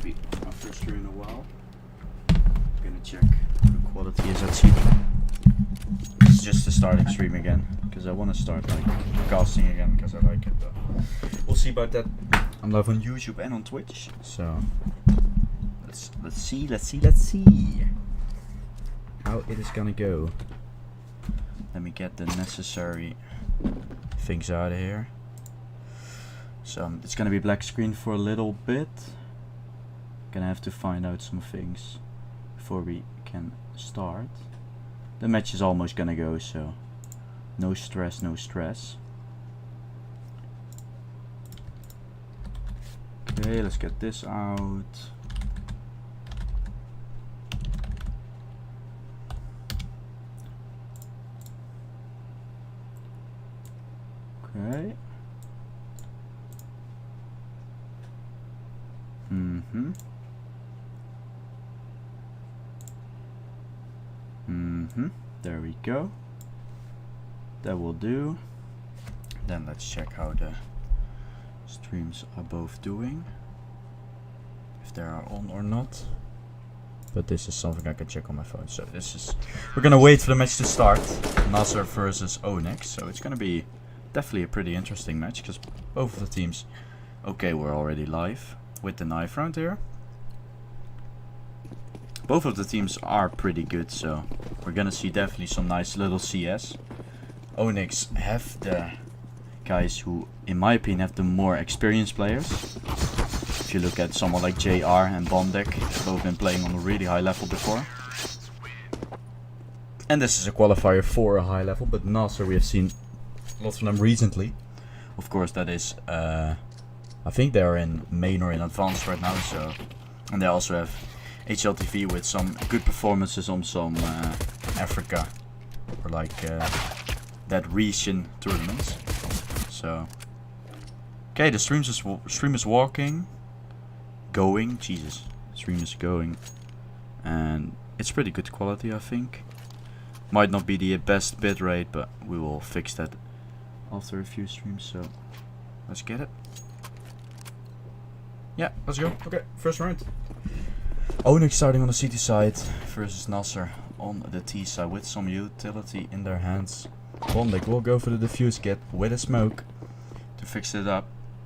gonna be my first stream in a while. I'm gonna check what the quality is at CD. This is just a starting stream again, because I want to start like casting again, because I like it. But we'll see about that. I'm live on YouTube and on Twitch, so let's see how it is gonna go. Let me get the necessary things out of here. So it's gonna be black screen for a little bit. Gonna have to find out some things before we can start. The match is almost gonna go, so no stress, no stress. Okay, let's get this out. Okay. There we go. That will do. Then let's check how the streams are both doing, if they are on or not. But this is something I can check on my phone. So this is, we're gonna wait for the match to start. NASR versus ONYX. So it's gonna be definitely a pretty interesting match, because both of the teams. Okay, we're already live with the knife round here. Both of the teams are pretty good, so we're gonna see definitely some nice little CS. ONYX have the guys who, in my opinion, have the more experienced players. If you look at someone like JR and Bondek, they've both been playing on a really high level before. And this is a qualifier for a high level, but NASR, we have seen lots of them recently. Of course, that is, I think they are in main or in advanced right now, so. And they also have HLTV with some good performances on some Africa or like that region tournaments. So okay, the stream is walking, going. Jesus, stream is going, and it's pretty good quality. I think might not be the best bitrate, but we will fix that after a few streams. So let's get it. Yeah, let's go. Okay, first round. ONYX starting on the CT side versus NASR on the T side with some utility in their hands. Bondek will go for the defuse kit with a smoke to fix it up.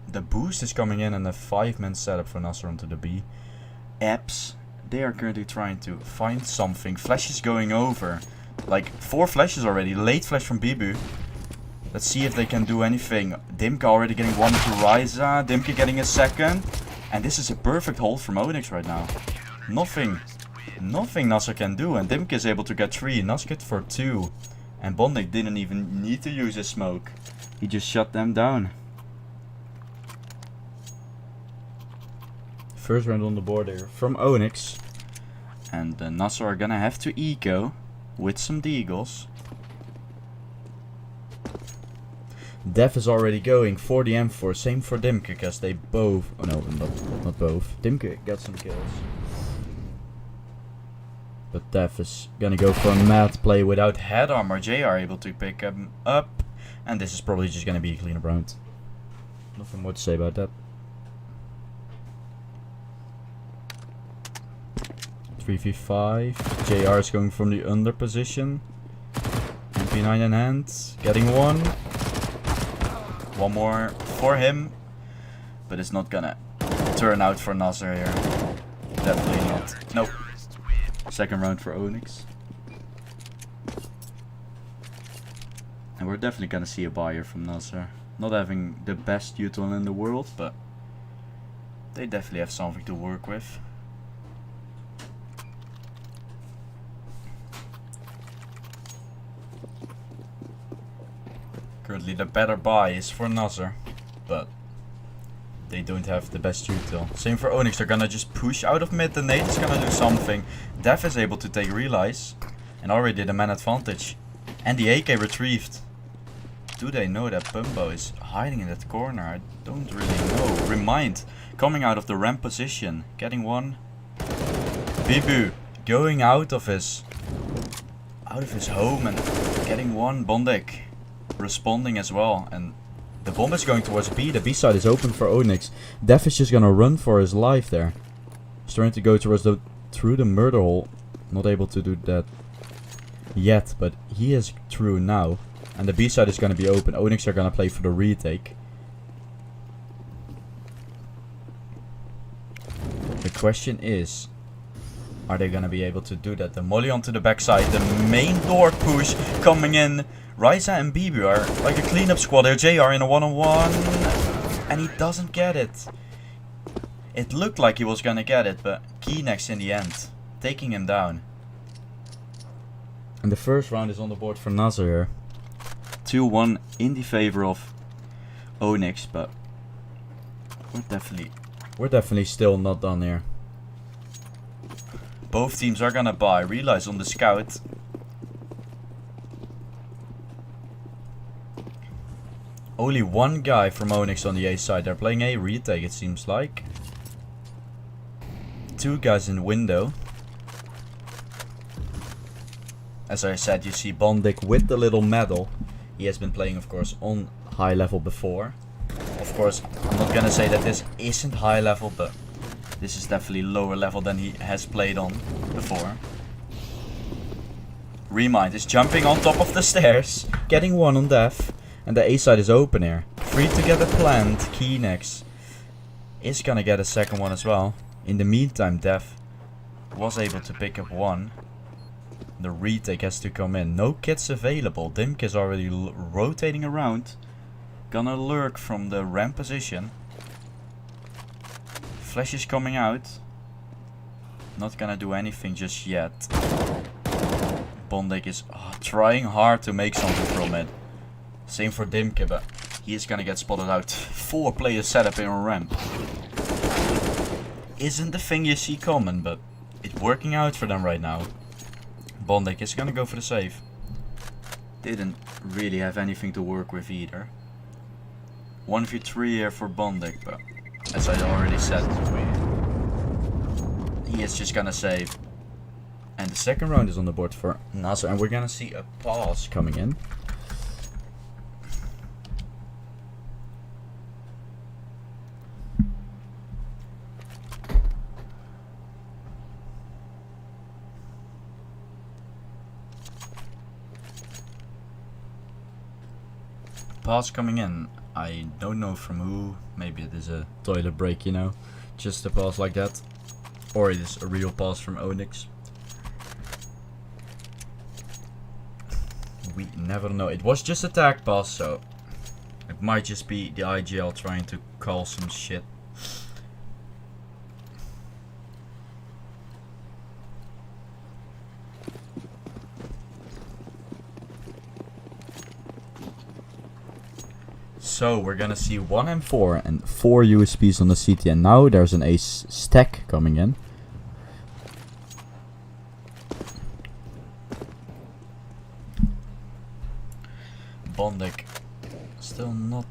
The boost is coming in and a 5-man setup for NASR onto the B. Apps, they are currently trying to find something. Flash is going over. Like 4 flashes already. Late flash from Bibu. Let's see if they can do anything. Dimka already getting 1 to Ryza. Dimka getting a second. And this is a perfect hold from ONYX right now. Nothing NASR can do, and Dimka is able to get 3, NASR for 2, and Bondek didn't even need to use his smoke. He just shut them down. First round on the board here from ONYX, and NASR are gonna have to eco with some deagles. Dev is already going for the M4, same for Dimka, because they both, oh no, not both. Dimka got some kills. But Dev is gonna go for a mad play without head armor. JR able to pick him up. And this is probably just gonna be a cleanup round. Nothing more to say about that. 3v5. JR is going from the under position. MP9 in hand. Getting 1. 1 more for him. But it's not gonna turn out for NASR here. Definitely not. Nope. Second round for ONYX. And we're definitely gonna see a buyer from NASR. Not having the best util in the world, but they definitely have something to work with. Currently the better buy is for NASR, but they don't have the best util. Same for ONYX, they're gonna just push out of mid. The nade is gonna do something. Dev is able to take realize and already did a man advantage. And the AK retrieved. Do they know that Bumbo is hiding in that corner? I don't really know. Remind, coming out of the ramp position, getting 1. Bibu going out of his home and getting 1. Bondek responding as well, and the bomb is going towards B. The B side is open for ONYX. Def is just gonna run for his life there. He's trying to go towards through the murder hole. Not able to do that yet, but he is through now. And the B side is gonna be open. ONYX are gonna play for the retake. The question is, are they gonna be able to do that? The molly onto the backside, the main door push coming in. Ryza and BB are like a cleanup squad. They're JR in a one-on-one, and he doesn't get it. It looked like he was gonna get it, but Keynex in the end, taking him down. And the first round is on the board for NASR. 2-1 in the favor of ONYX, but we're definitely still not done here. Both teams are gonna buy. Realize on the scout. Only one guy from ONYX on the A side. They're playing a retake, it seems like. Two guys in window. As I said, you see Bondik with the little medal. He has been playing, of course, on high level before. Of course, I'm not gonna say that this isn't high level, but this is definitely lower level than he has played on before. Remind is jumping on top of the stairs, getting one on Def, and the A side is open here. 3 together planned. Keynex is gonna get a second one as well. In the meantime, Def was able to pick up one. The retake has to come in. No kits available. Dimk is already rotating around. Gonna lurk from the ramp position. Flash is coming out. Not gonna do anything just yet. Bondik is trying hard to make something from it. Same for Dimke, but he is gonna get spotted out. 4 players setup in a ramp. Isn't the thing you see coming, but it's working out for them right now. Bondik is gonna go for the save. Didn't really have anything to work with either. 1v3 here for Bondik, but as I already said, he is just gonna save. And the second round is on the board for NASR, and we're gonna see a pause coming in. Pause coming in. I don't know from who. Maybe it is a toilet break, you know. Just a pause like that. Or it is a real pause from ONYX. We never know. It was just a tag pass, so it might just be the IGL trying to call some shit. So we're gonna see 1 M4 and 4 USPs on the CT, and now there's an ace stack coming in. Bondik still not.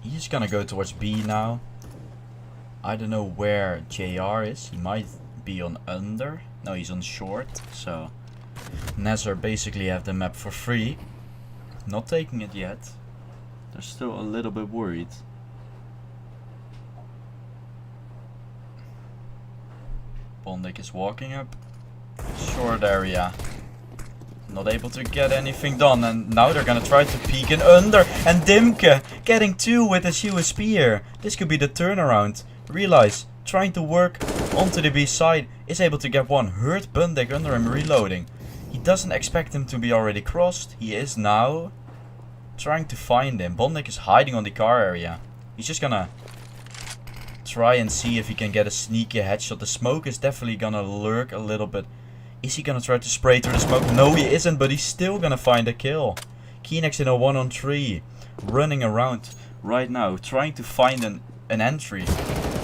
He's gonna go towards B now. I don't know where JR is. He might be on under. No, he's on short. So NASR basically have the map for free. Not taking it yet. They're still a little bit worried. Bondik is walking up. Short area. Not able to get anything done, and now they're gonna try to peek in under, and Dimke getting 2 with his USP here. This could be the turnaround. Realize, trying to work onto the B side, is able to get one. Hurt Bondik under him reloading. He doesn't expect him to be already crossed. He is now trying to find him. Bondik is hiding on the car area. He's just gonna try and see if he can get a sneaky headshot. The smoke is definitely gonna lurk a little bit. Is he gonna try to spray through the smoke? No, he isn't, but he's still gonna find a kill. Keynex in a 1-on-3, running around right now, trying to find an entry,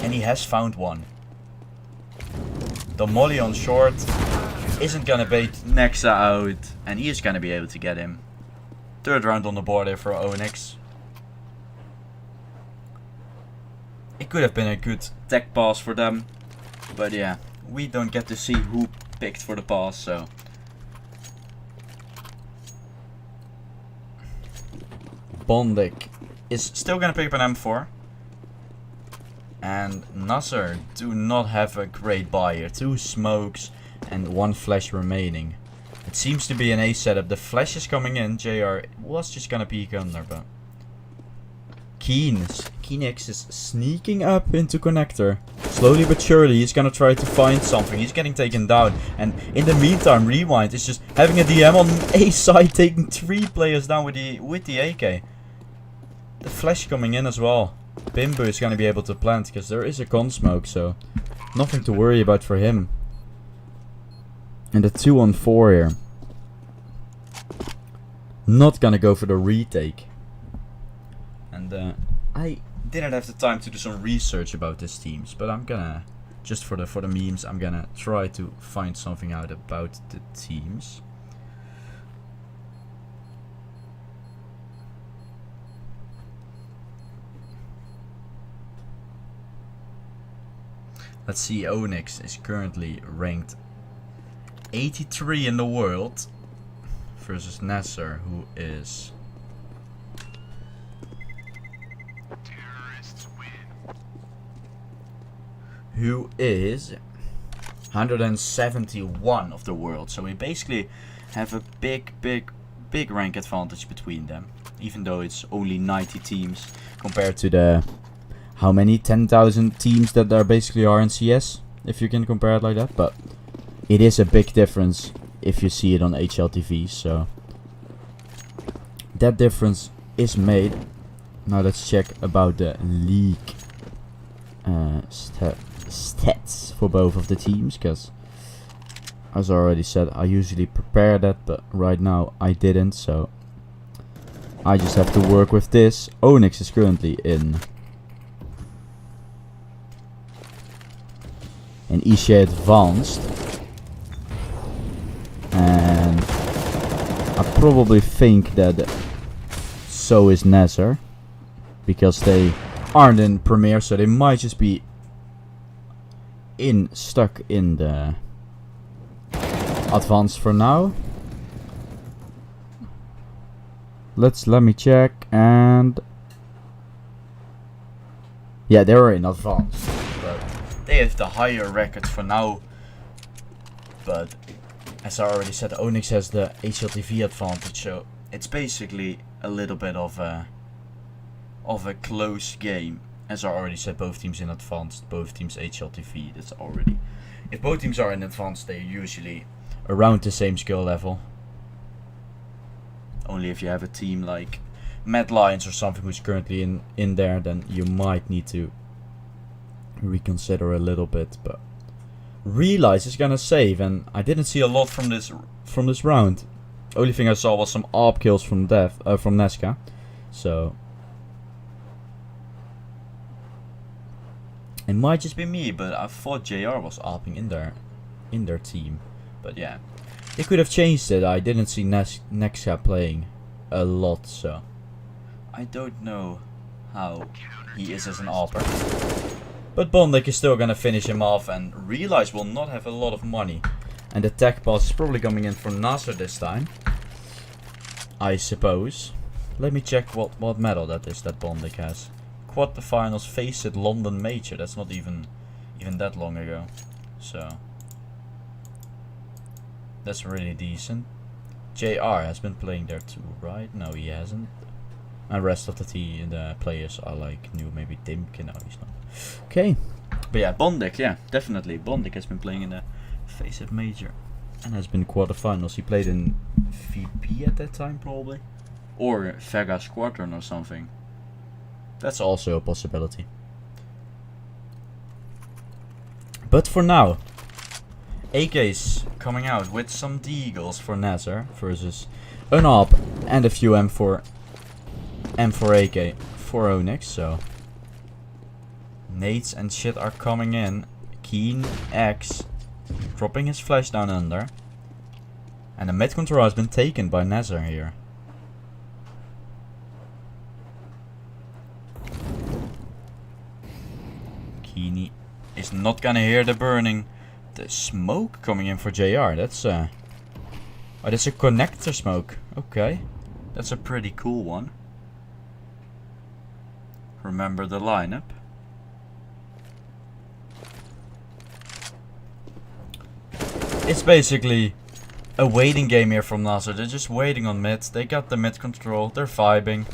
and he has found one. The molly on short isn't gonna bait Nexa out, and he is gonna be able to get him. Third round on the board here for ONYX. It could have been a good tech pass for them, but yeah, we don't get to see who picked for the pass, so Bondik is still gonna pick up an M4. And NASR do not have a great buyer. 2 smokes and 1 flash remaining. It seems to be an A setup. The flash is coming in. JR was just gonna peek under, but ONYX is sneaking up into connector. Slowly but surely he's gonna try to find something. He's getting taken down. And in the meantime, Rewind is just having a DM on A side, taking 3 players down with the AK. The flash coming in as well. Bimbo is gonna be able to plant because there is a con smoke, so nothing to worry about for him. And the 2-on-4 here. Not gonna go for the retake. And I didn't have the time to do some research about these teams, but I'm gonna, just for the memes, I'm gonna try to find something out about the teams. Let's see, ONYX is currently ranked 83 in the world versus NASR, who is 171 of the world. So we basically have a big rank advantage between them, even though it's only 90 teams compared to the how many 10,000 teams that there basically are in CS, if you can compare it like that. But it is a big difference if you see it on HLTV, so that difference is made. Now let's check about the league stats for both of the teams, because as I already said, I usually prepare that, but right now I didn't, so I just have to work with this. ONYX is currently in ESG Advanced, and I probably think that so is NASR, because they aren't in Premier, so they might just be stuck in the Advanced for now. Let me check, and yeah, they were in Advanced, but they have the higher record for now. But as I already said, ONYX has the HLTV advantage, so it's basically a little bit of a close game. As I already said, both teams in Advanced, both teams HLTV. That's already, if both teams are in Advanced, they're usually around the same skill level. Only if you have a team like Mad Lions or something who's currently in there, then you might need to reconsider a little bit. But Realize is gonna save, and I didn't see a lot from this round. Only thing I saw was some AWP kills from Nesca. So it might just be me, but I thought JR was AWPing in their team. But yeah, they could have changed it. I didn't see Nesca playing a lot, so I don't know how he is as an AWPer. But ONYX is still gonna finish him off, and Realize will not have a lot of money. And the tech pass is probably coming in from NASR this time, I suppose. Let me check what medal that is that ONYX has. Quarterfinals, Face It, London Major. That's not even that long ago. So that's really decent. JR has been playing there too, right? No, he hasn't. And the rest of the players are like new. Maybe Dimkin. No, he's not. Okay. But yeah, ONYX, yeah, definitely. ONYX has been playing in the Face It Major and has been quarterfinals. He played in VP at that time, probably, or Vegas Squadron or something. That's also a possibility. But for now, AK's coming out with some Deagles for NASR versus an AWP and a few M4 AK for ONYX. So nades and shit are coming in. ONYX dropping his flash down under, and the mid control has been taken by NASR here. Keeney is not gonna hear the burning. The smoke coming in for JR. That's oh, that's a connector smoke. Okay, that's a pretty cool one. Remember the lineup. it's basically a waiting game here from NASR. They're just waiting on mid. They got the mid control. They're vibing.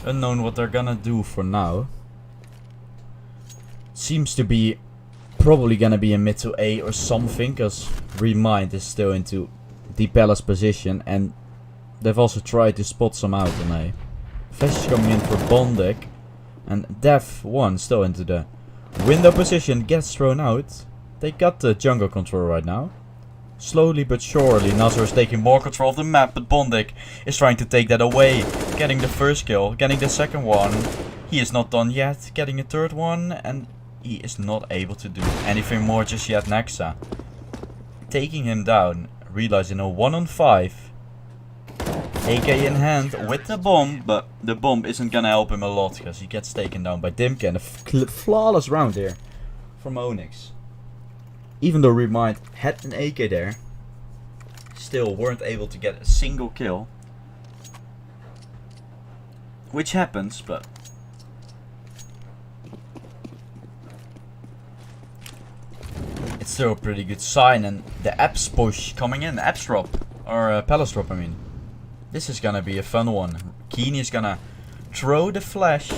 Unknown what they're gonna do for now. Seems to be probably gonna be a mid to A or something, because Remind is still into the Palace position, and they've also tried to spot some out on A. Flash is coming in for Bondek, and Dev1 still into the window position, gets thrown out. They got the jungle control right now. Slowly but surely, NASR is taking more control of the map, but Bondek is trying to take that away. Getting the first kill, getting the second one. He is not done yet, getting a third one, and he is not able to do anything more just yet. Nexa taking him down, realizing a 1-on-5. AK in hand with the bomb, but the bomb isn't gonna help him a lot because he gets taken down by Dimke, and a flawless round here from ONYX. Even though Remind had an AK there, still weren't able to get a single kill. Which happens, but it's still a pretty good sign. And the apps push coming in, apps drop, or palace drop I mean. This is gonna be a fun one. Keeney is gonna throw the flash.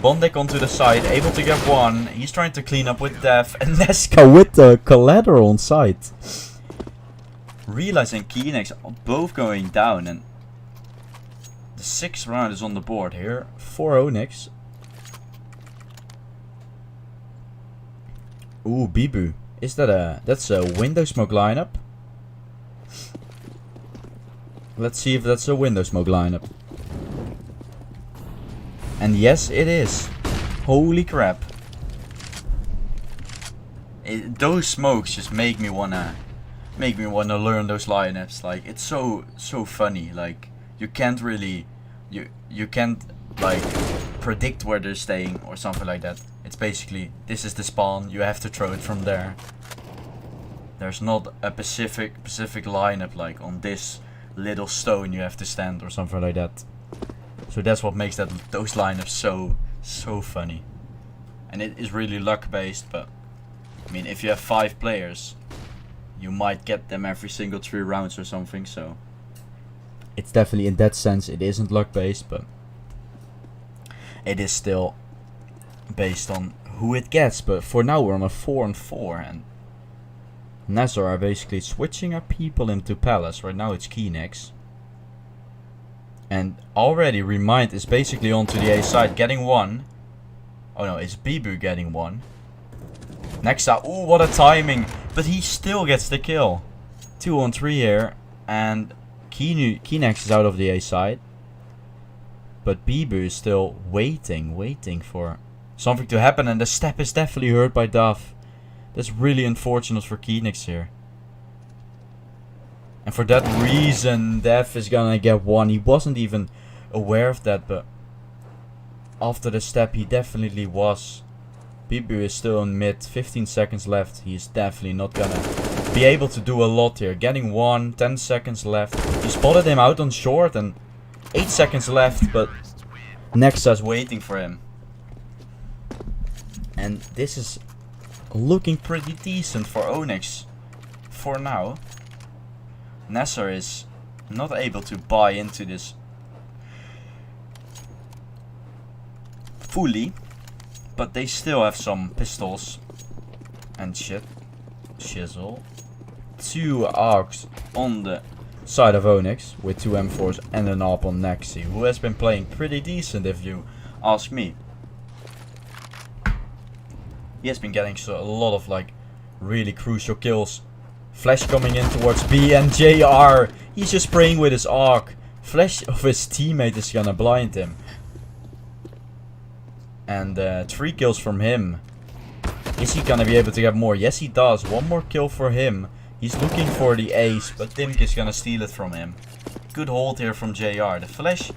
Bondek onto the side, able to get one. He's trying to clean up with Dev, and Neska with the collateral on site. Realizing Keenex are both going down, and the 6th round is on the board here for ONYX. Ooh, Bibu. Is that that's a window smoke lineup? Let's see if that's a window smoke lineup. And yes, it is. Holy crap. Those smokes just make me wanna learn those lineups. Like, it's so funny. Like, you can't really you can't like predict where they're staying or something like that. It's basically, this is the spawn, you have to throw it from there. There's not a specific lineup like on this little stone you have to stand or something like that. So that's what makes those lineups so funny. And it is really luck based, but I mean, if you have 5 players, you might get them every single 3 rounds or something, so it's definitely, in that sense, it isn't luck based, but it is still based on who it gets. But for now we're on a 4-on-4, and NASR are basically switching our people into Palace. Right now it's Keenex. And already Remind is basically onto the A side, getting one. Oh no, it's Bibu getting one. Nexa, ooh, what a timing. But he still gets the kill. 2-on-3 here. And Keenex is out of the A side. But Bibu is still waiting for something to happen. And the step is definitely hurt by Duff. That's really unfortunate for Keenex here. And for that reason, Dev is gonna get one. He wasn't even aware of that, but after the step he definitely was. Bibu is still in mid, 15 seconds left. He is definitely not gonna be able to do a lot here. Getting one, 10 seconds left. He spotted him out on short and 8 seconds left, but Nexa's waiting for him. And this is looking pretty decent for ONYX for now. NASR is not able to buy into this fully, but they still have some pistols and shit. Shizzle. 2 AUGs on the side of ONYX with 2 M4s and an AWP on Nexi, who has been playing pretty decent if you ask me. He has been getting a lot of like really crucial kills. Flash coming in towards B, and JR, he's just spraying with his AUG. Flash of his teammate is gonna blind him. And 3 kills from him. Is he gonna be able to get more? Yes, he does. 1 more kill for him. He's looking for the ace, but Dimk is gonna steal it from him. Good hold here from JR. The flash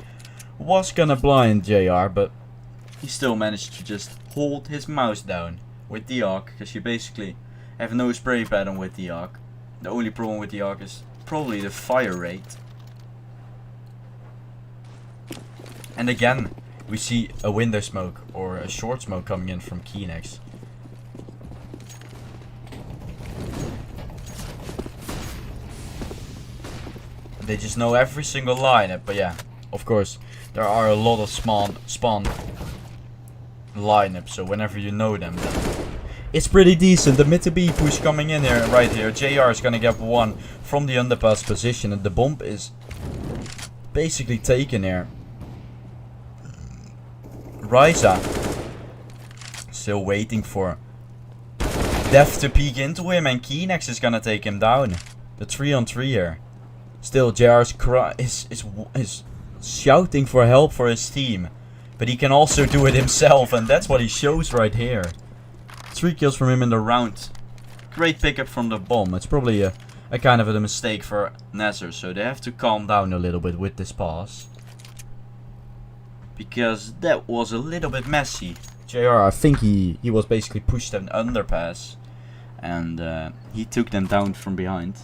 was gonna blind JR, but he still managed to just hold his mouse down with the AUG, because you basically have no spray pattern with the AUG. The only problem with the AUG is probably the fire rate. And again, we see a window smoke or a short smoke coming in from Keenex. They just know every single lineup. But yeah, of course, there are a lot of spawn lineups. So whenever you know them, then it's pretty decent. The mid to B push coming in here, right here. JR is gonna get one from the underpass position, and the bomb is basically taken here. Ryza still waiting for Def to peek into him, and Keenex is gonna take him down. The 3-on-3 here. Still, JR's is shouting for help for his team, but he can also do it himself, and that's what he shows right here. 3 kills from him in the round. Great pickup from the bomb. It's probably a kind of a mistake for NASR, so they have to calm down a little bit with this pass, because that was a little bit messy. JR, I think he was basically pushed an underpass, and he took them down from behind.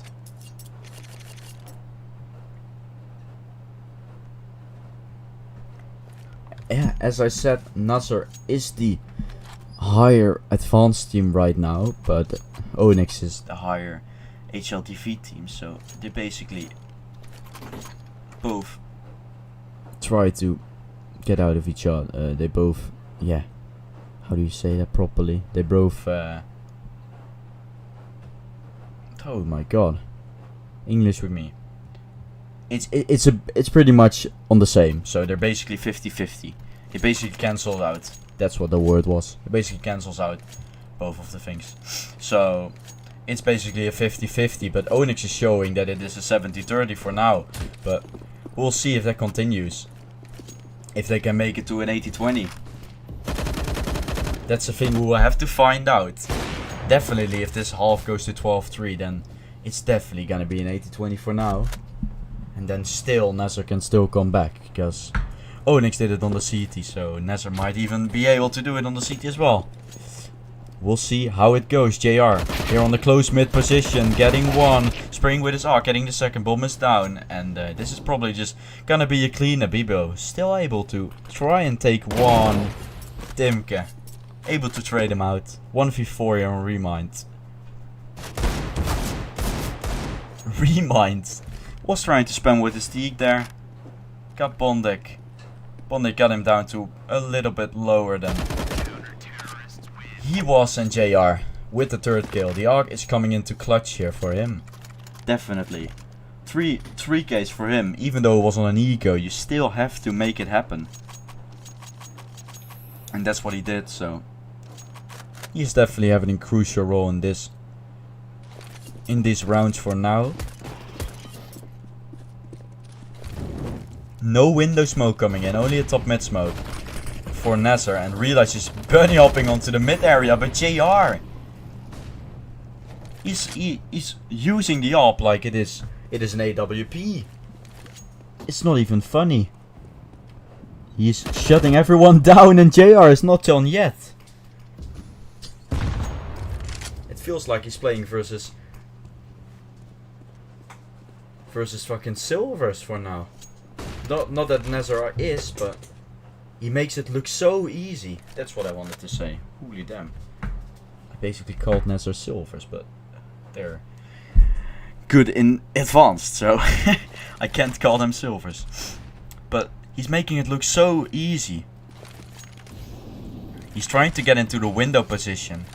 Yeah, as I said, NASR is the higher advanced team right now, but ONYX is the higher HLTV team, so they basically both try to get out of each other. They both, yeah, how do you say that properly? They both, oh my god, English with me. It's pretty much on the same, so they're basically 50-50. It basically cancels out. That's what the word was. It basically cancels out both of the things. So it's basically a 50-50, but ONYX is showing that it is a 70-30 for now. But we'll see if that continues. If they can make it to an 80-20. That's the thing we will have to find out. Definitely if this half goes to 12-3, then it's definitely gonna be an 80-20 for now. And then still NASR can still come back, because ONYX did it on the CT, so NASR might even be able to do it on the CT as well. We'll see how it goes. JR here on the close mid position, getting one, spraying with his arc, getting the second. Bomb is down, and this is probably just gonna be a cleaner. Bibo still able to try and take one. Timke able to trade him out. 1v4 here on Remind. Remind was trying to spam with his teak there. Got Bondek. Bondek got him down to a little bit lower than he was, and JR with the third kill. The arc is coming into clutch here for him. Definitely. 3Ks for him. Even though it was on an eco, you still have to make it happen. And that's what he did, so he's definitely having a crucial role in these rounds for now. No window smoke coming in, only a top mid smoke for NASR, and realize he's bunny hopping onto the mid area, but JR he's using the AWP like it is an AWP. It's not even funny. He's shutting everyone down, and JR is not done yet. It feels like he's playing versus fucking silvers for now. Not that NASR is, but he makes it look so easy. That's what I wanted to say. Holy damn. I basically called NASR silvers, but they're good in advanced, so I can't call them silvers. But he's making it look so easy. He's trying to get into the window position,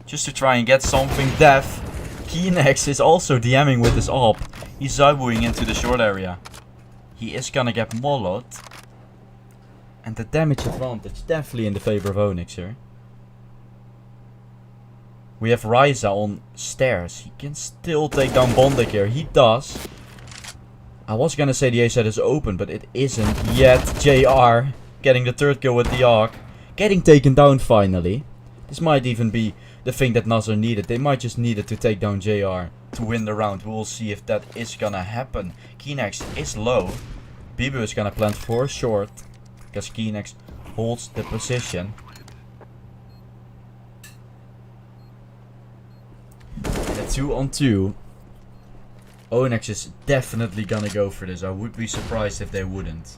just to try and get something. Def Keenex is also DMing with his AWP. He's zabuing into the short area. He is gonna get mollowed. And the damage advantage definitely in the favor of ONYX here. We have Ryza on stairs. He can still take down Bondek here. He does. I was gonna say the A side is open, but it isn't yet. JR getting the third kill with the arc. Getting taken down finally. This might even be the thing that NASR needed. They might just need it to take down JR to win the round. We'll see if that is gonna happen. Keenex is low. Bibu is gonna plant for short, because Keenex holds the position. And a 2-on-2. ONYX is definitely gonna go for this. I would be surprised if they wouldn't.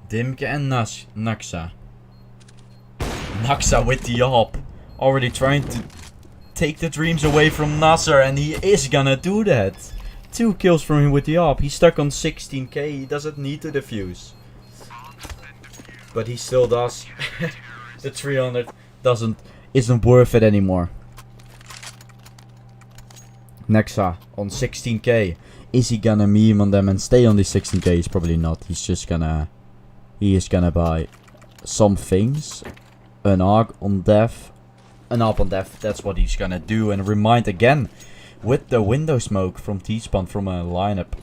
Dimke and Naxa. Naxa with the AWP. Already trying to take the dreams away from NASR, and he is gonna do that. 2 kills from him with the AWP. He's stuck on 16k. He doesn't need to defuse. But he still does. The 300 isn't worth it anymore. Nexa on 16k. Is he gonna meme on them and stay on the 16k? He's probably not. He's just gonna... He is gonna buy some things. An AUG on def. An AWP on def. That's what he's gonna do. And remind again. With the window smoke from T-Spawn from a lineup.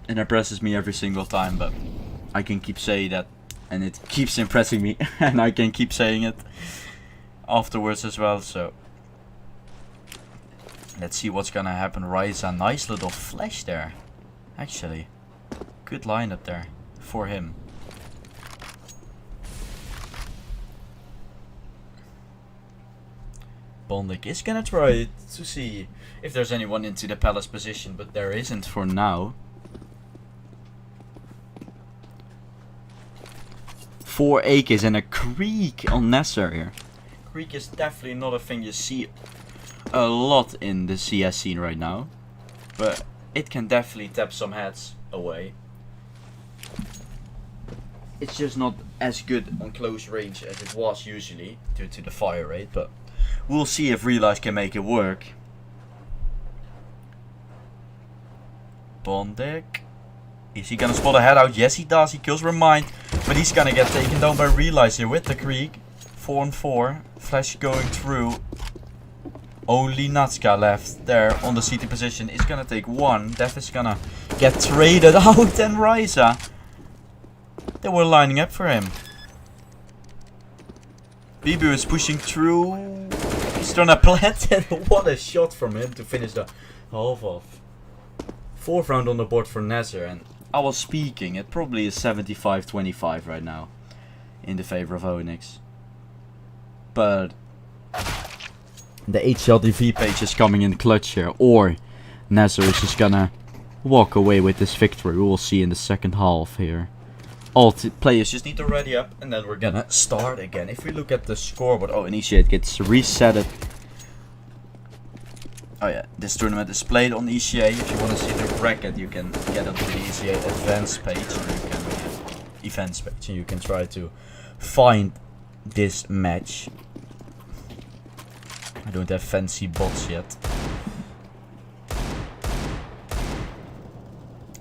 It impresses me every single time, but I can keep saying that. And it keeps impressing me. And I can keep saying it afterwards as well, so... Let's see what's gonna happen. Ryza, nice little flash there. Actually, good lineup there for him. Bondik is gonna try to see if there's anyone into the palace position, but there isn't for now. 4 AKs and a creek on NASR here. Creek is definitely not a thing you see a lot in the CS scene right now, but it can definitely tap some heads away. It's just not as good on close range as it was usually due to the fire rate, but we'll see if Realize can make it work. Bondik. Is he gonna spot a head out? Yes, he does. He kills Remind, but he's gonna get taken down by Realize here with the creek. 4 on 4. Flash going through. Only Natska left there on the CT position. Is gonna take 1. Def is gonna get traded out, and Ryza. They were lining up for him. Bibu is pushing through. He's trying to plant it. What a shot from him to finish the half off. 4th round on the board for NASR, and I was speaking. It probably is 75-25 right now in the favor of ONYX. But the HLTV page is coming in clutch here, or NASR is just gonna walk away with this victory. We will see in the second half here. All players just need to ready up, and then we're gonna start again. If we look at the scoreboard, oh, Initiate gets resetted. Oh yeah, this tournament is played on ECA. If you want to see the bracket, you can get onto the ECA events page, and you can try to find this match. I don't have fancy bots yet.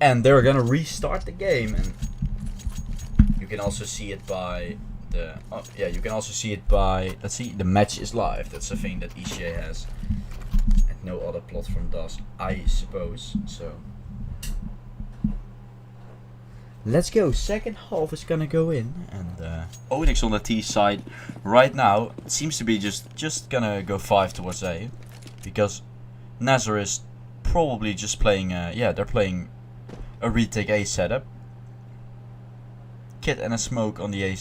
And they're gonna restart the game, and you can also see it by the... Oh, yeah, you can also see it by... Let's see, the match is live. That's a thing that ECA has. And no other platform does, I suppose. So... Let's go. Second half is gonna go in, and ONYX on the T side right now. It seems to be just gonna go 5 towards A, because NASR is probably just playing. Yeah, they're playing a retake A setup. Kit and a smoke on the A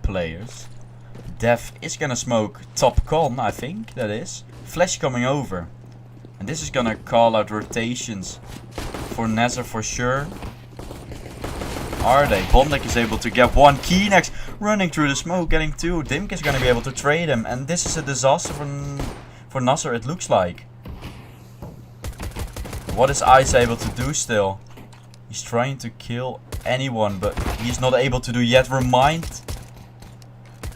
players. Def is gonna smoke top con, I think that is. Flash coming over, and this is gonna call out rotations for NASR for sure. Are they? Bondik is able to get 1. Keenex running through the smoke, getting 2. Dimk is going to be able to trade him, and this is a disaster for NASR, it looks like. What is Ice able to do still? He's trying to kill anyone, but he's not able to do yet. Remind,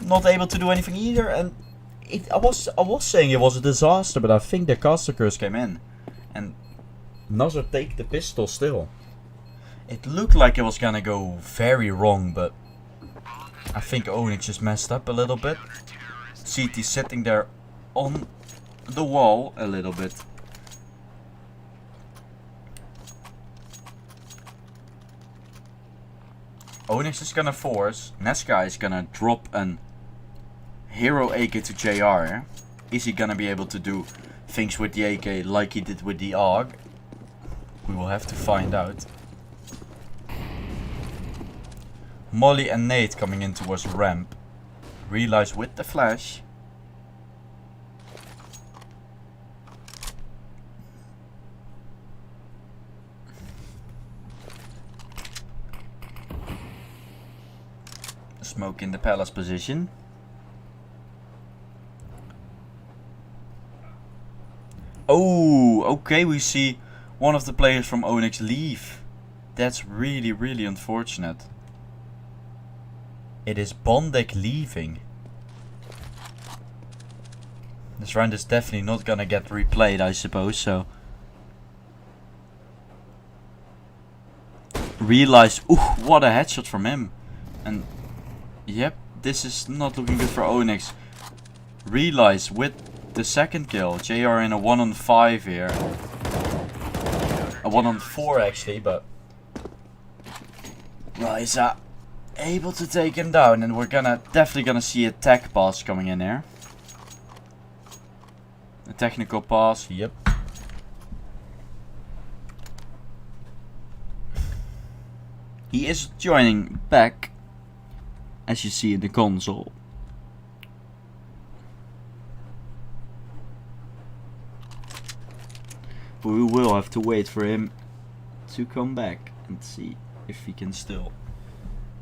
not able to do anything either, and I was saying it was a disaster, but I think the caster curse came in, and NASR take the pistol still. It looked like it was gonna go very wrong, but I think ONYX just messed up a little bit. CT sitting there on the wall a little bit. ONYX is gonna force. Nesca is gonna drop an hero AK to JR. Is he gonna be able to do things with the AK like he did with the AUG? We will have to find out. Molly and Nate coming in towards ramp. Realize with the flash. Smoke in the palace position. Okay, we see one of the players from ONYX leave. That's really, really unfortunate. It is Bondek leaving. This round is definitely not gonna get replayed, I suppose, so. Realize, ooh, what a headshot from him. And, yep, this is not looking good for ONYX. Realize with the second kill, JR in a 1-on-5 here. A 1-on-4 actually, but Ryza able to take him down, and we're definitely gonna see a tech pass coming in here. A technical pass, yep. He is joining back, as you see in the console. But we will have to wait for him to come back and see if he can still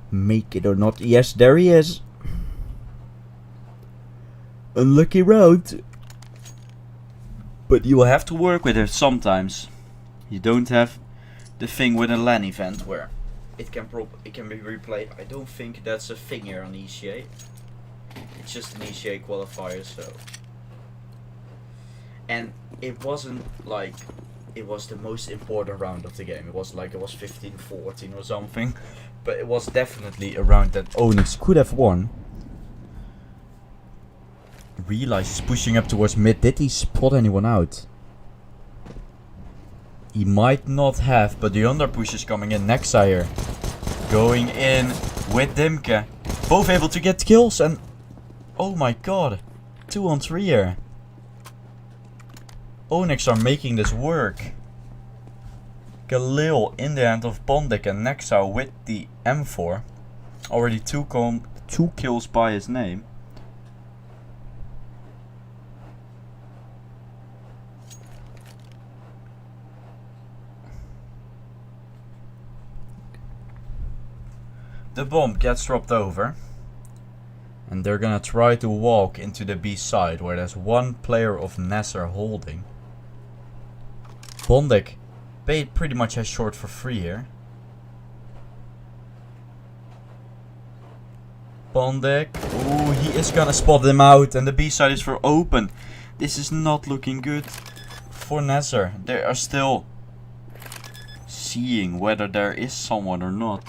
make it or not. Yes, there he is. Unlucky round. But you will have to work with it sometimes. You don't have the thing with a LAN event where it can be replayed. I don't think that's a thing here on ECA. It's just an ECA qualifier, so. And it wasn't like it was the most important round of the game. It was like it was 15-14 or something. But it was definitely a round that ONYX could have won. Realize he's pushing up towards mid. Did he spot anyone out? He might not have, but the under push is coming in. NASR going in with Dimke. Both able to get kills, and oh my god, 2-on-3 here. ONYX are making this work. Khalil in the hand of Bondek, and NASR with the M4. Already two kills by his name. The bomb gets dropped over, and they're gonna try to walk into the B side where there's one player of NASR holding. Bondek pretty much has short for free here. Bondek, ooh, he is gonna spot them out, and the B side is for open. This is not looking good for NASR. They are still seeing whether there is someone or not.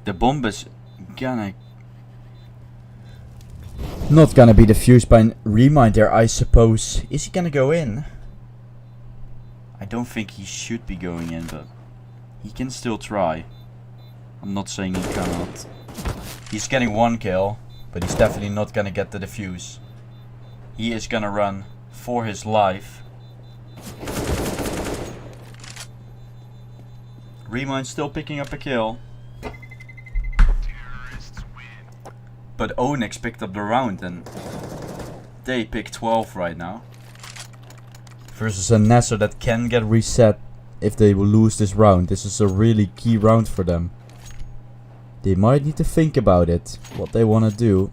The bomb is not gonna be defused by Remind there, I suppose. Is he gonna go in? I don't think he should be going in, but he can still try. I'm not saying he cannot. He's getting one kill, but he's definitely not gonna get the defuse. He is gonna run for his life. Remind still picking up a kill. But ONYX picked up the round, and they pick 12 right now. Versus a NASR that can get reset if they will lose this round. This is a really key round for them. They might need to think about it, what they want to do.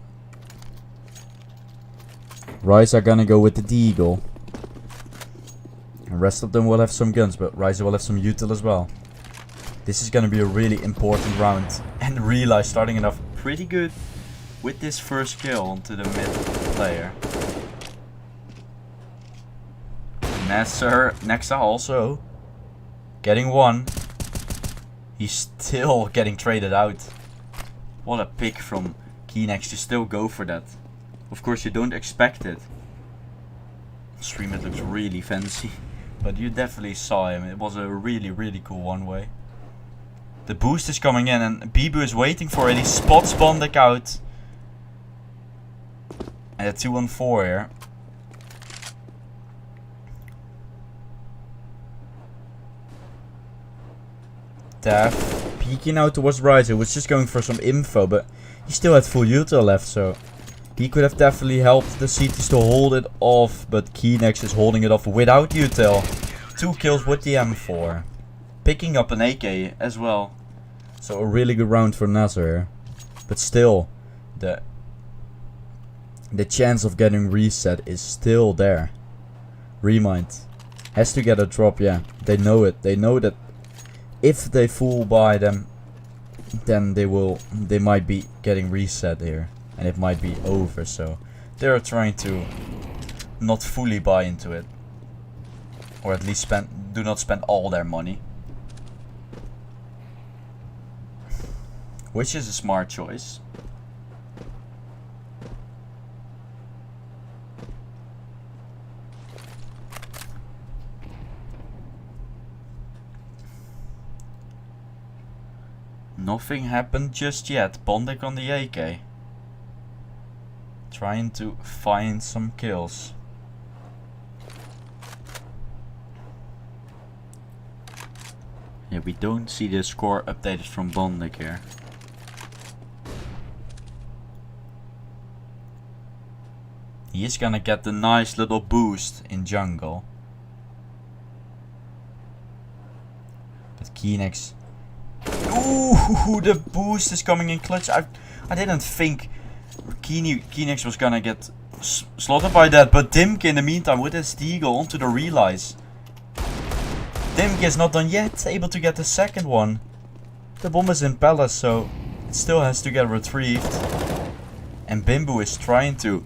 Rise are gonna go with the Deagle. The rest of them will have some guns, but Rise will have some util as well. This is gonna be a really important round. And Realize starting it off pretty good with this first kill onto the mid player. NASR also getting one. He's still getting traded out. What a pick from Keenex to still go for that. Of course you don't expect it. Stream it looks really fancy, but you definitely saw him. It was a really, really cool one way. The boost is coming in, and Bibu is waiting for it. He spots Bondek out. And a 2-on-4 here. Def peeking out towards Ryzer, was just going for some info, but he still had full util left, so he could have definitely helped the CTs to hold it off, but Keenex is holding it off without util. 2 kills with the M4. Picking up an AK as well. So a really good round for NASR here. But still, the chance of getting reset is still there. Remind has to get a drop, yeah. They know it. They know that if they fool by them, then they might be getting reset here. And it might be over, so they're trying to not fully buy into it. Or at least do not spend all their money. Which is a smart choice. Nothing happened just yet. Bondik on the AK. Trying to find some kills. Yeah, we don't see the score updated from Bondik here. He is gonna get the nice little boost in jungle. But Kenex. Ooh, the boost is coming in clutch. I didn't think Kenex was gonna get slaughtered by that, but Dimke in the meantime with his deagle onto the realize. Dimke is not done yet, able to get the second one. The bomb is in palace, so it still has to get retrieved. And Bimbo is trying to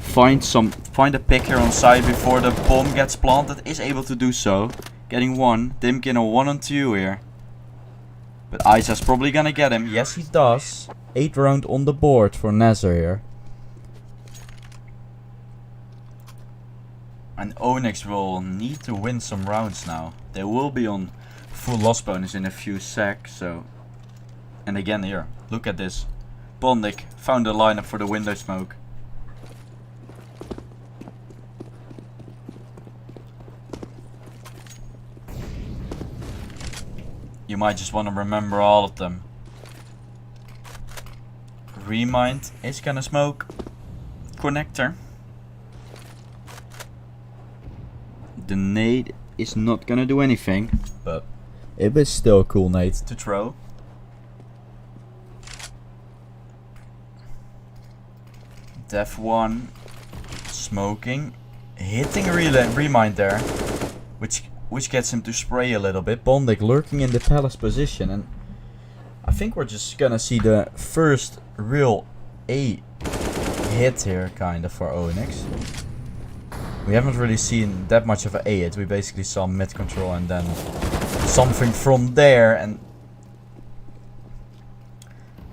find a pick here on side before the bomb gets planted. Is able to do so, getting one. Dimke in a 1-on-2 here. But Isa's probably gonna get him. Yes, he does. 8th round on the board for NASR here. And ONYX will need to win some rounds now. They will be on full loss bonus in a few secs, so... And again here, look at this. Bondik found a lineup for the window smoke. You might just want to remember all of them. Remind is gonna smoke. Connector. The nade is not gonna do anything, but it was still a cool nade to throw. Def 1 smoking, hitting Remind there, which gets him to spray a little bit. Bondik lurking in the palace position, and I think we're just gonna see the first real A hit here, kind of, for ONYX. We haven't really seen that much of an A hit. We basically saw mid control and then something from there, and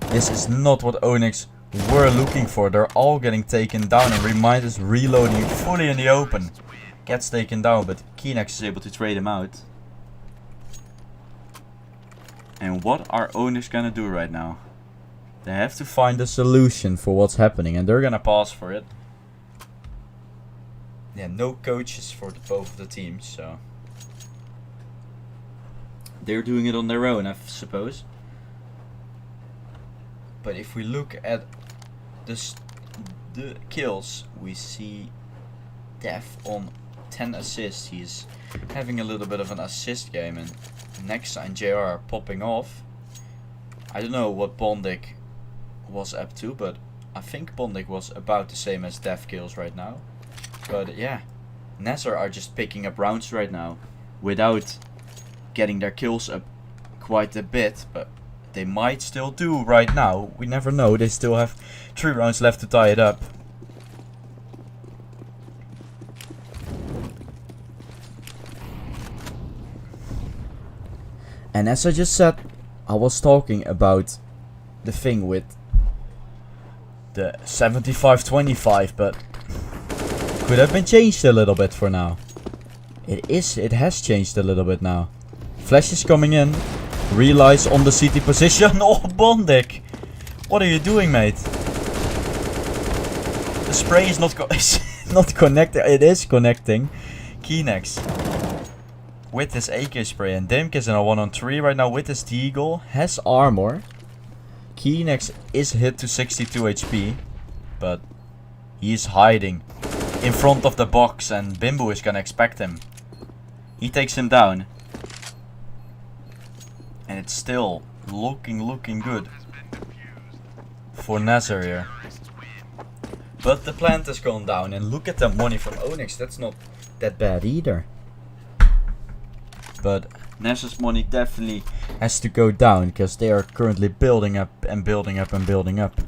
this is not what ONYX were looking for. They're all getting taken down, and Remind is reloading fully in the open. Gets taken down, but Kenex is able to trade him out. And what are ONYX gonna do right now? They have to find a solution for what's happening, and they're gonna pause for it. Yeah, no coaches for both of the teams, so they're doing it on their own, I suppose. But if we look at the kills, we see Def on 10 assists. He's having a little bit of an assist game, and Nexa and JR are popping off. I don't know what Bondik was up to, but I think Bondik was about the same as Def kills right now. But yeah, NASR are just picking up rounds right now without getting their kills up quite a bit, but they might still do right now. We never know. They still have 3 rounds left to tie it up. And as I just said, I was talking about the thing with the 75-25, but could have been changed a little bit for now. It has changed a little bit now. Flash is coming in. Realize on the CT position. Oh, Bondik! What are you doing, mate? The spray is not not connected. It is connecting. Kenex with his AK spray, and Dimke is in a 1-on-3 right now with his deagle. Has armor. Kenex is hit to 62 HP, but he's hiding in front of the box, and Bimbo is gonna expect him. He takes him down. And it's still looking good for NASR here. But the plant has gone down, and look at the money from ONYX. That's not that bad either. But NASR's money definitely has to go down, because they are currently building up and building up and building up.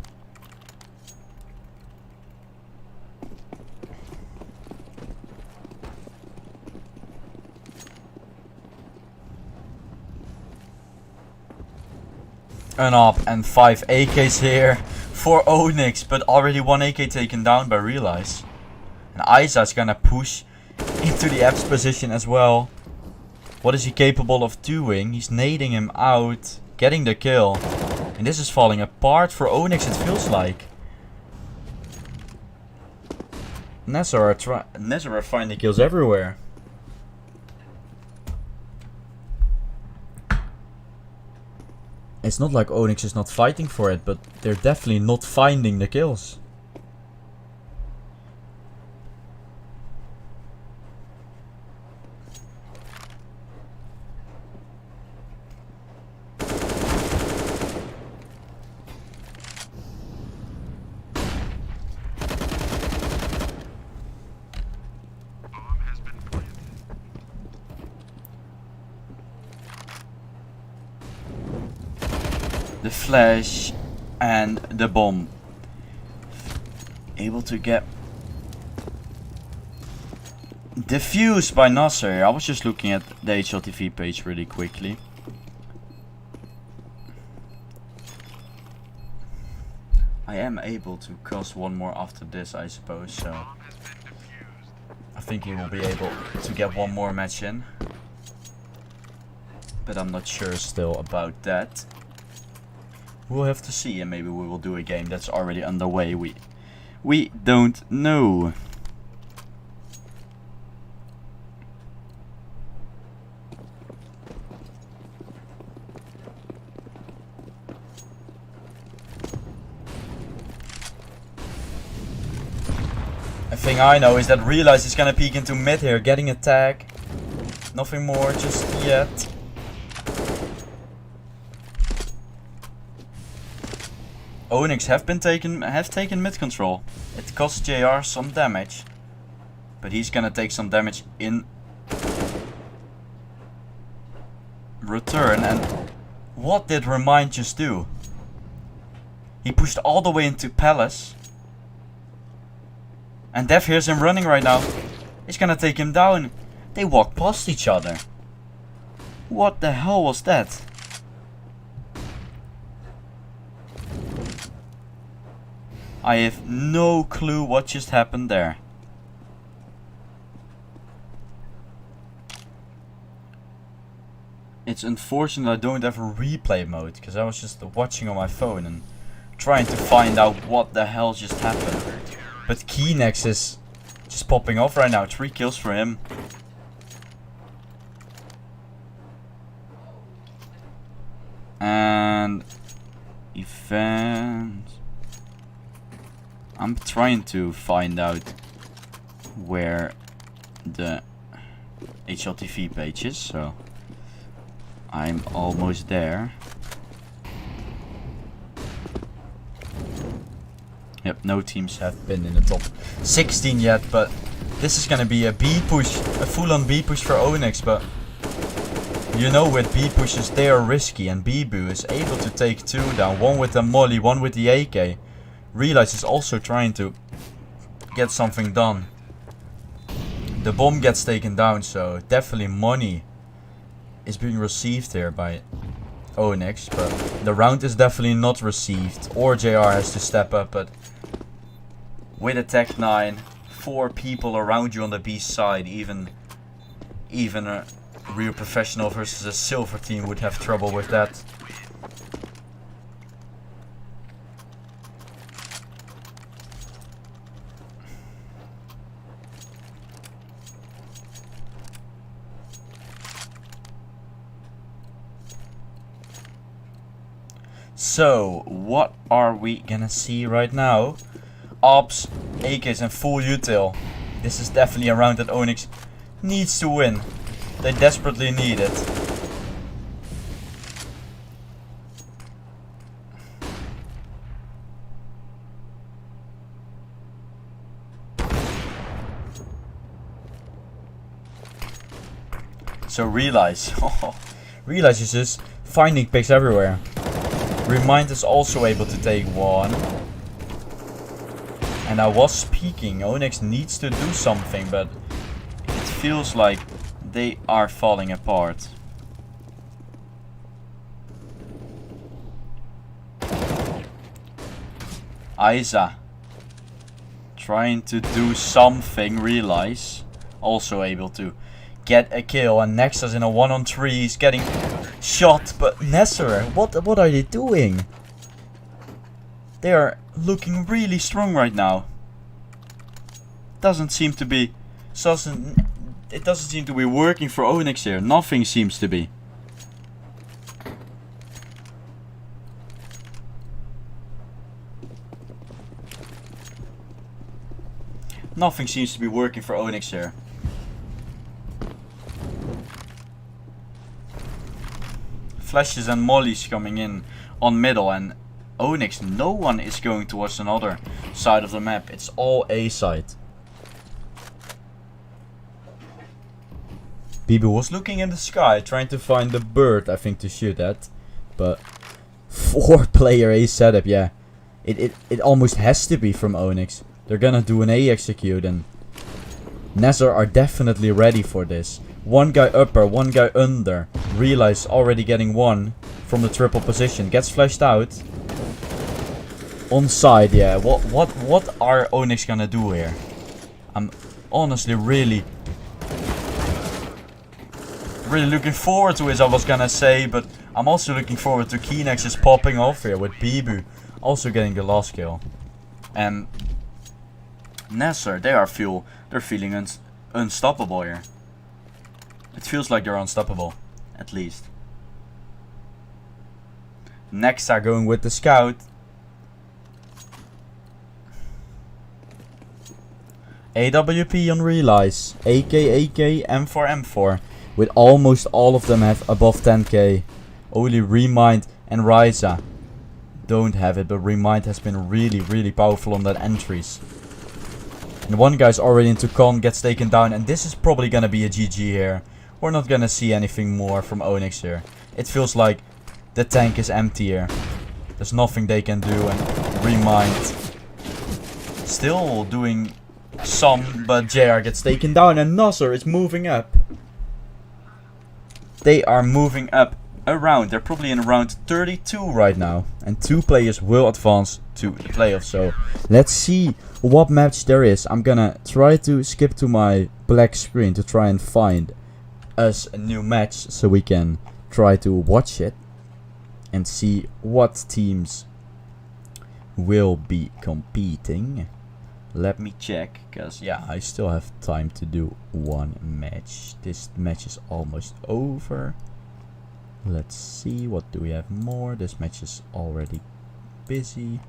An op and 5 AKs here for ONYX, but already 1 AK taken down by Realize. And Isa's gonna push into the App's position as well. What is he capable of doing? He's nading him out, getting the kill. And this is falling apart for ONYX, it feels like. NASR are finding kills everywhere. It's not like ONYX is not fighting for it, but they're definitely not finding the kills. The flash and the bomb. Able to get defused by NASR. I was just looking at the HLTV page really quickly. I am able to cast one more after this, I suppose, so I think he will be able to get one more match in. But I'm not sure still about that. We'll have to see, and maybe we will do a game that's already underway. We don't know. A thing I know is that Realize is gonna peek into mid here, getting a tag. Nothing more just yet. ONYX have taken mid control. It costs JR some damage, but he's gonna take some damage in return. And what did Remind just do? He pushed all the way into Palace, and Dev hears him running right now. He's gonna take him down. They walk past each other. What the hell was that? I have no clue what just happened there. It's unfortunate I don't have a replay mode, because I was just watching on my phone and trying to find out what the hell just happened. But Keynex is just popping off right now. 3 kills for him. And event. I'm trying to find out where the HLTV page is, so I'm almost there. Yep, no teams have been in the top 16 yet, but this is gonna be a B push, a full-on B push for ONYX, but you know with B pushes they are risky, and Bibu is able to take 2 down, 1 with the molly, 1 with the AK. Realize is also trying to get something done. The bomb gets taken down, so definitely money is being received here by ONYX, but the round is definitely not received, or JR has to step up. But with a Tech 9, 4 people around you on the B side, even a real professional versus a silver team would have trouble with that. So, what are we gonna see right now? Ops, AKs and full util. This is definitely a round that ONYX needs to win. They desperately need it. So Realize. Realize is just finding picks everywhere. Remind is also able to take one. And I was speaking, ONYX needs to do something, but it feels like they are falling apart. Isa trying to do something. Realize also able to get a kill, and Nexus in a 1-on-3 he's getting shot, but NASR, what are they doing? They are looking really strong right now. Doesn't seem to be it doesn't seem to be working for ONYX here. Nothing seems to be. Nothing seems to be working for ONYX here. Flashes and mollies coming in on middle, and ONYX, no one is going towards another side of the map. It's all A side. Bibu was looking in the sky trying to find the bird, I think, to shoot at. But 4-player A setup, yeah. It almost has to be from ONYX. They're gonna do an A execute, and NASR are definitely ready for this. One guy upper, one guy under. Realize already getting one from the triple position. Gets flashed out. On side, yeah. What are ONYX gonna do here? I'm honestly really looking forward to it, I was gonna say, but I'm also looking forward to Keenex is popping off here with Bibu also getting the last kill. And NASR, they're feeling unstoppable here. It feels like they're unstoppable, at least. Next are going with the scout. AWP on Realize, AK, M4, M4. With almost all of them have above 10k. Only Remind and Ryza don't have it, but Remind has been really powerful on that entries. And one guy's already into con, gets taken down, and this is probably gonna be a GG here. We're not gonna see anything more from ONYX here. It feels like the tank is empty here. There's nothing they can do, and Remind still doing some, but JR gets taken down, and NASR is moving up. They are moving up around. They're probably in round 32 right now. And 2 players will advance to the playoffs. So let's see what match there is. I'm gonna try to skip to my black screen to try and find us a new match, so we can try to watch it and see what teams will be competing. Let me check, because yeah, I still have time to do one match. This match is almost over. Let's see, what do we have more? This match is already busy.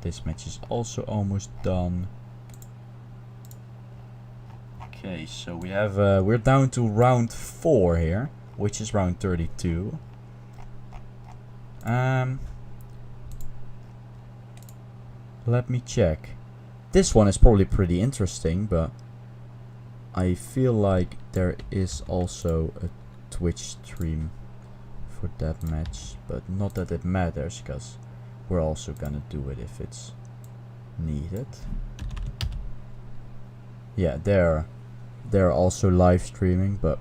This match is also almost done. Okay, so we have we're down to round 4 here, which is round 32. Let me check. This one is probably pretty interesting, but I feel like there is also a Twitch stream for that match, but not that it matters, because we're also gonna do it if it's needed. Yeah, they're also live streaming, but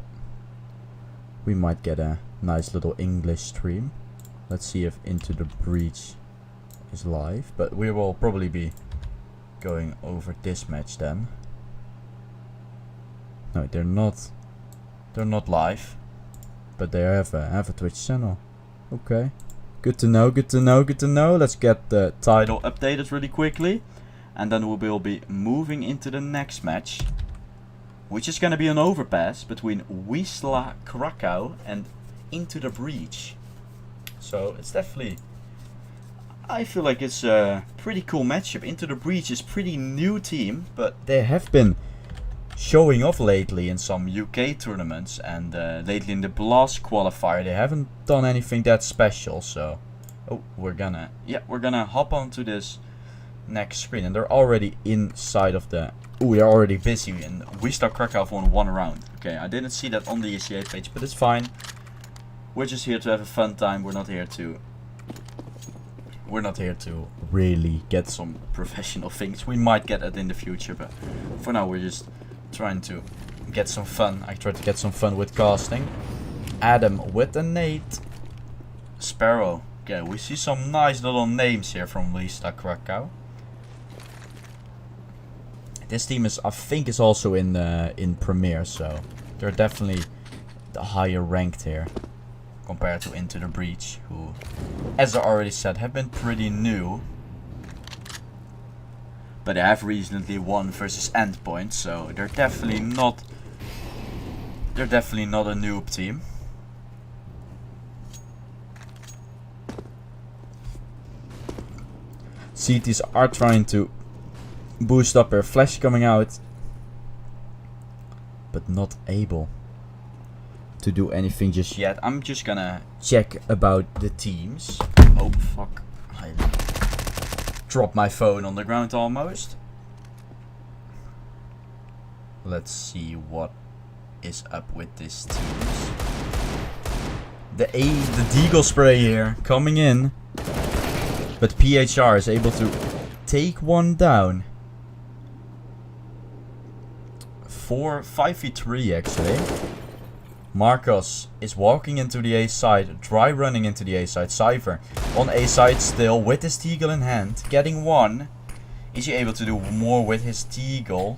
we might get a nice little English stream. Let's see if Into the Breach is live, but we will probably be going over this match then. No, they're not live, but they have a Twitch channel. Okay, good to know, good to know, good to know. Let's get the title updated really quickly, and then we will be moving into the next match, which is gonna be an overpass between Wisla Krakow and Into the Breach. So it's definitely, I feel like it's a pretty cool matchup. Into the Breach is pretty new team, but they have been showing off lately in some UK tournaments, and lately in the Blast Qualifier they haven't done anything that special. So we're gonna hop onto this next screen, and they're already inside of the... Ooh, they're already busy, and Wisla Krakow won 1 round. Okay, I didn't see that on the ECA page, but it's fine. We're just here to have a fun time. We're not here to really get some professional things. We might get it in the future, but for now we're just trying to get some fun. I tried to get some fun with casting. Adam with a nade. Sparrow. Okay, we see some nice little names here from Wisla Krakow. This team is, I think, is also in Premier, so they're definitely the higher ranked here compared to Into the Breach, who, as I already said, have been pretty new. But they have recently won versus Endpoint, so they're definitely not a noob team. CTs are trying to boost up her flash coming out, but not able to do anything just yet. I'm just gonna check about the teams. Oh fuck, I dropped my phone on the ground almost. Let's see what is up with this teams. The Deagle spray here coming in, but PHR is able to take one down. 5v3 actually. Marcos is walking into the A side, dry running into the A side. Cypher on A side still with his Deagle in hand, getting one. Is he able to do more with his Deagle?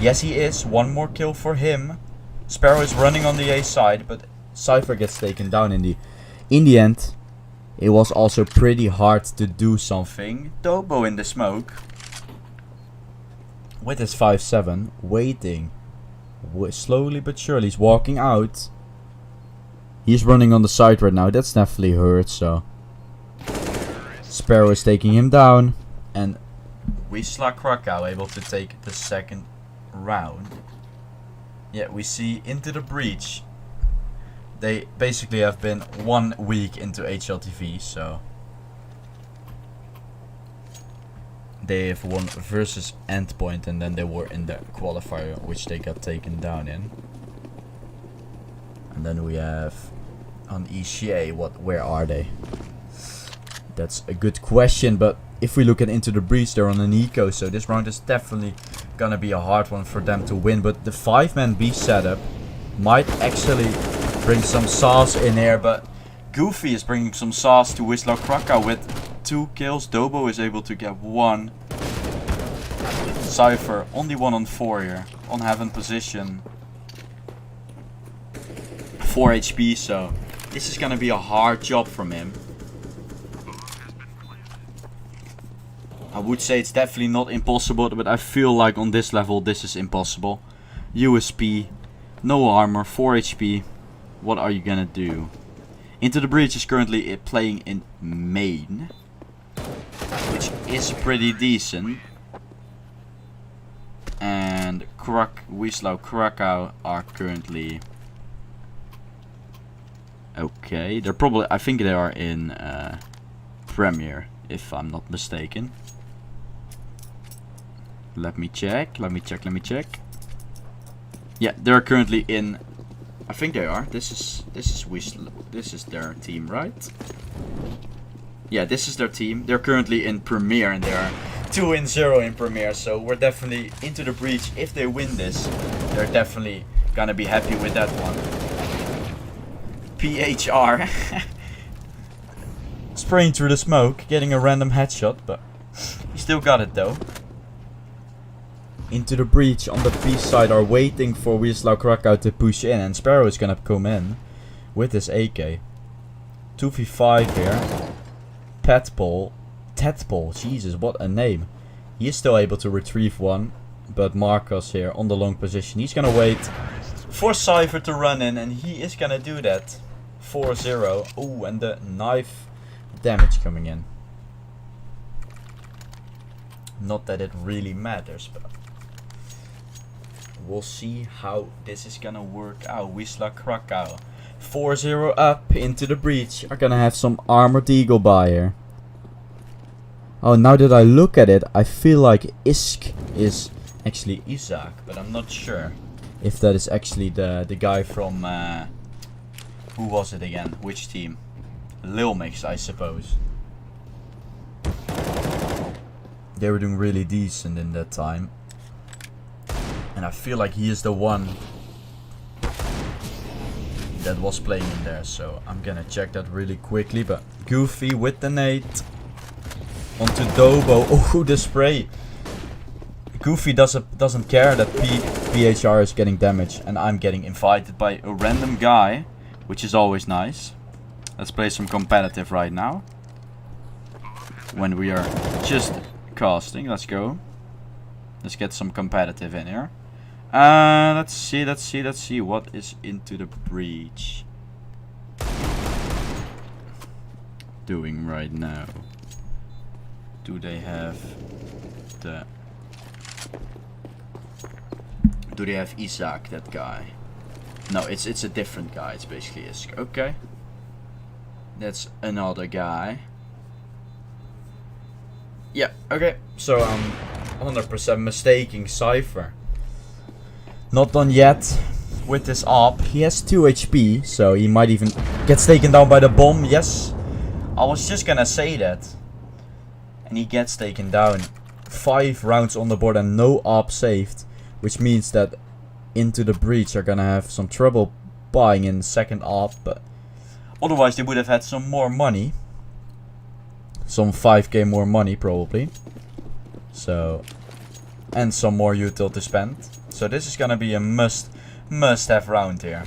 Yes, he is. One more kill for him. Sparrow is running on the A side, but Cypher gets taken down in the end. It was also pretty hard to do something. Dobo in the smoke with his 5-7, waiting. Slowly but surely, he's walking out. He's running on the side right now. That's definitely hurt, so Sparrow is taking him down, and Wisla Krakow able to take the second round. Yeah, we see Into the Breach. They basically have been 1 week into HLTV, so they have won versus Endpoint, and then they were in the qualifier, which they got taken down in. And then we have on ECA, where are they? That's a good question, but if we look at Into the Breach, they're on an eco, so this round is definitely gonna be a hard one for them to win. But the 5-man B setup might actually bring some sauce in here, but Goofy is bringing some sauce to Wisla Krakow with 2 kills. Dobo is able to get 1. Cypher only 1 on 4 here, on heaven position. 4 HP, so this is gonna be a hard job from him. I would say it's definitely not impossible, but I feel like on this level this is impossible. USP, no armor, 4 HP. What are you gonna do? Into the Breach is currently playing in main, which is pretty decent. And Wisla Krakow are currently okay. They're probably, I think they are in Premier, if I'm not mistaken. Let me check. Yeah, they're currently in, I think they are. This is Wisla. This is their team, right? Yeah, this is their team. They're currently in Premier, and they are 2-0 in Premier. So we're definitely Into the Breach. If they win this, they're definitely gonna be happy with that one. PHR spraying through the smoke, getting a random headshot, but he still got it though. Into the Breach on the B side are waiting for Wisla Krakow to push in, and Sparrow is gonna come in with his AK. 2v5 here. Tadpole, Jesus, what a name. He is still able to retrieve one, but Marcos here on the long position. He's gonna wait for Cypher to run in, and he is gonna do that. 4-0. Oh, and the knife damage coming in. Not that it really matters, but we'll see how this is gonna work out. Wisla Krakow 4-0 up. Into the Breach are gonna have some armored eagle buyer. Oh, now that I look at it, I feel like Isk is actually Isaac, but I'm not sure if that is actually the guy from who was it again? Which team? Lil Mix, I suppose. They were doing really decent in that time, and I feel like he is the one that was playing in there. So I'm gonna check that really quickly. But Goofy with the nade onto Dobo. Oh, the spray. Goofy doesn't care that PHR is getting damaged, and I'm getting invited by a random guy, which is always nice. Let's play some competitive right now, when we are just casting. Let's go. Let's get some competitive in here. Let's see what is into the breach doing right now. Do they have the... Do they have Isaac, that guy? No, it's a different guy. It's basically Isk. Okay. That's another guy. Yeah, okay. So I'm 100% mistaking Cypher. Not done yet with this op. He has 2 HP, so he might even get taken down by the bomb. Yes. I was just gonna say that. And he gets taken down. 5 rounds on the board and no op saved. Which means that Into the Breach are gonna have some trouble buying in second op. But otherwise they would have had some more money. Some 5k more money probably. So, and some more util to spend. So this is gonna be a must have round here.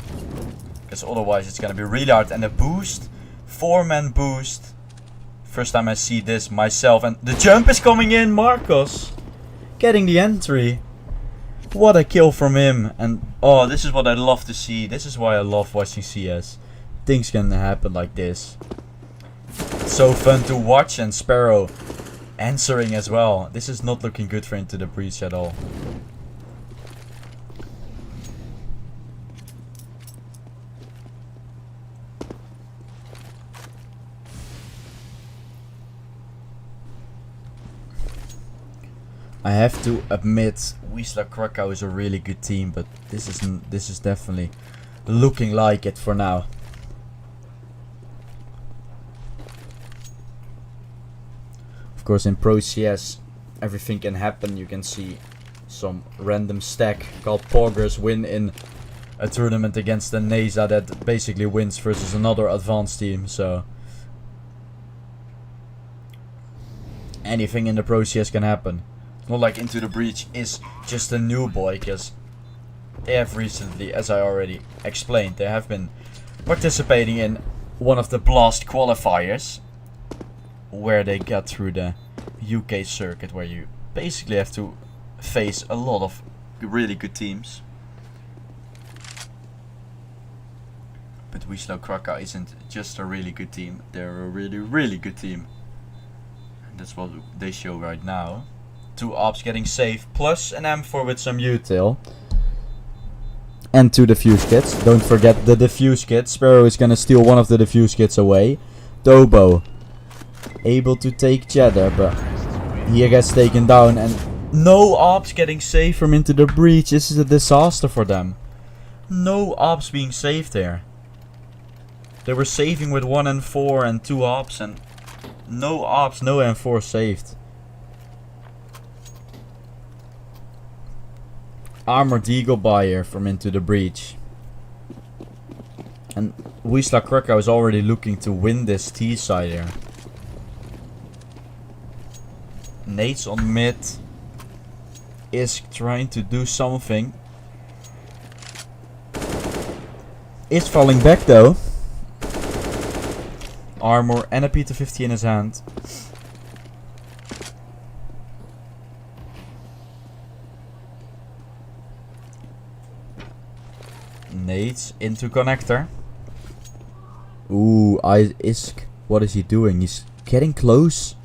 Because otherwise it's gonna be really hard. And the boost, 4-man boost. First time I see this myself. And the jump is coming in, Marcos. Getting the entry. What a kill from him. And oh, this is what I love to see. This is why I love watching CS. Things can happen like this. It's so fun to watch, and Sparrow answering as well. This is not looking good for Into the Breach at all. I have to admit, Wisla Krakow is a really good team, but this is definitely looking like it for now. Of course, in Pro CS, everything can happen. You can see some random stack called Poggers win in a tournament against the NASR that basically wins versus another advanced team. So anything in the Pro CS can happen. It's not like Into the Breach is just a new boy, because they have recently, as I already explained, they have been participating in one of the Blast qualifiers, where they got through the UK circuit, where you basically have to face a lot of really good teams. But Wisla Krakow isn't just a really good team, they're a really good team. And that's what they show right now. 2 ops getting saved, plus an M4 with some util. And 2 defuse kits. Don't forget the defuse kit. Sparrow is gonna steal one of the defuse kits away. Dobo able to take Cheddar, but he gets taken down, and no ops getting saved from Into the Breach. This is a disaster for them. No ops being saved there. They were saving with 1 and 4 and 2 ops, and no ops, no M4 saved. Armored Eagle buyer from Into the Breach. And Wisla Krakow is already looking to win this T side here. Nades on mid. Is trying to do something. Is falling back though. Armor and a P250 in his hand. Nades into connector. Ooh, Isk. What is he doing? He's getting close.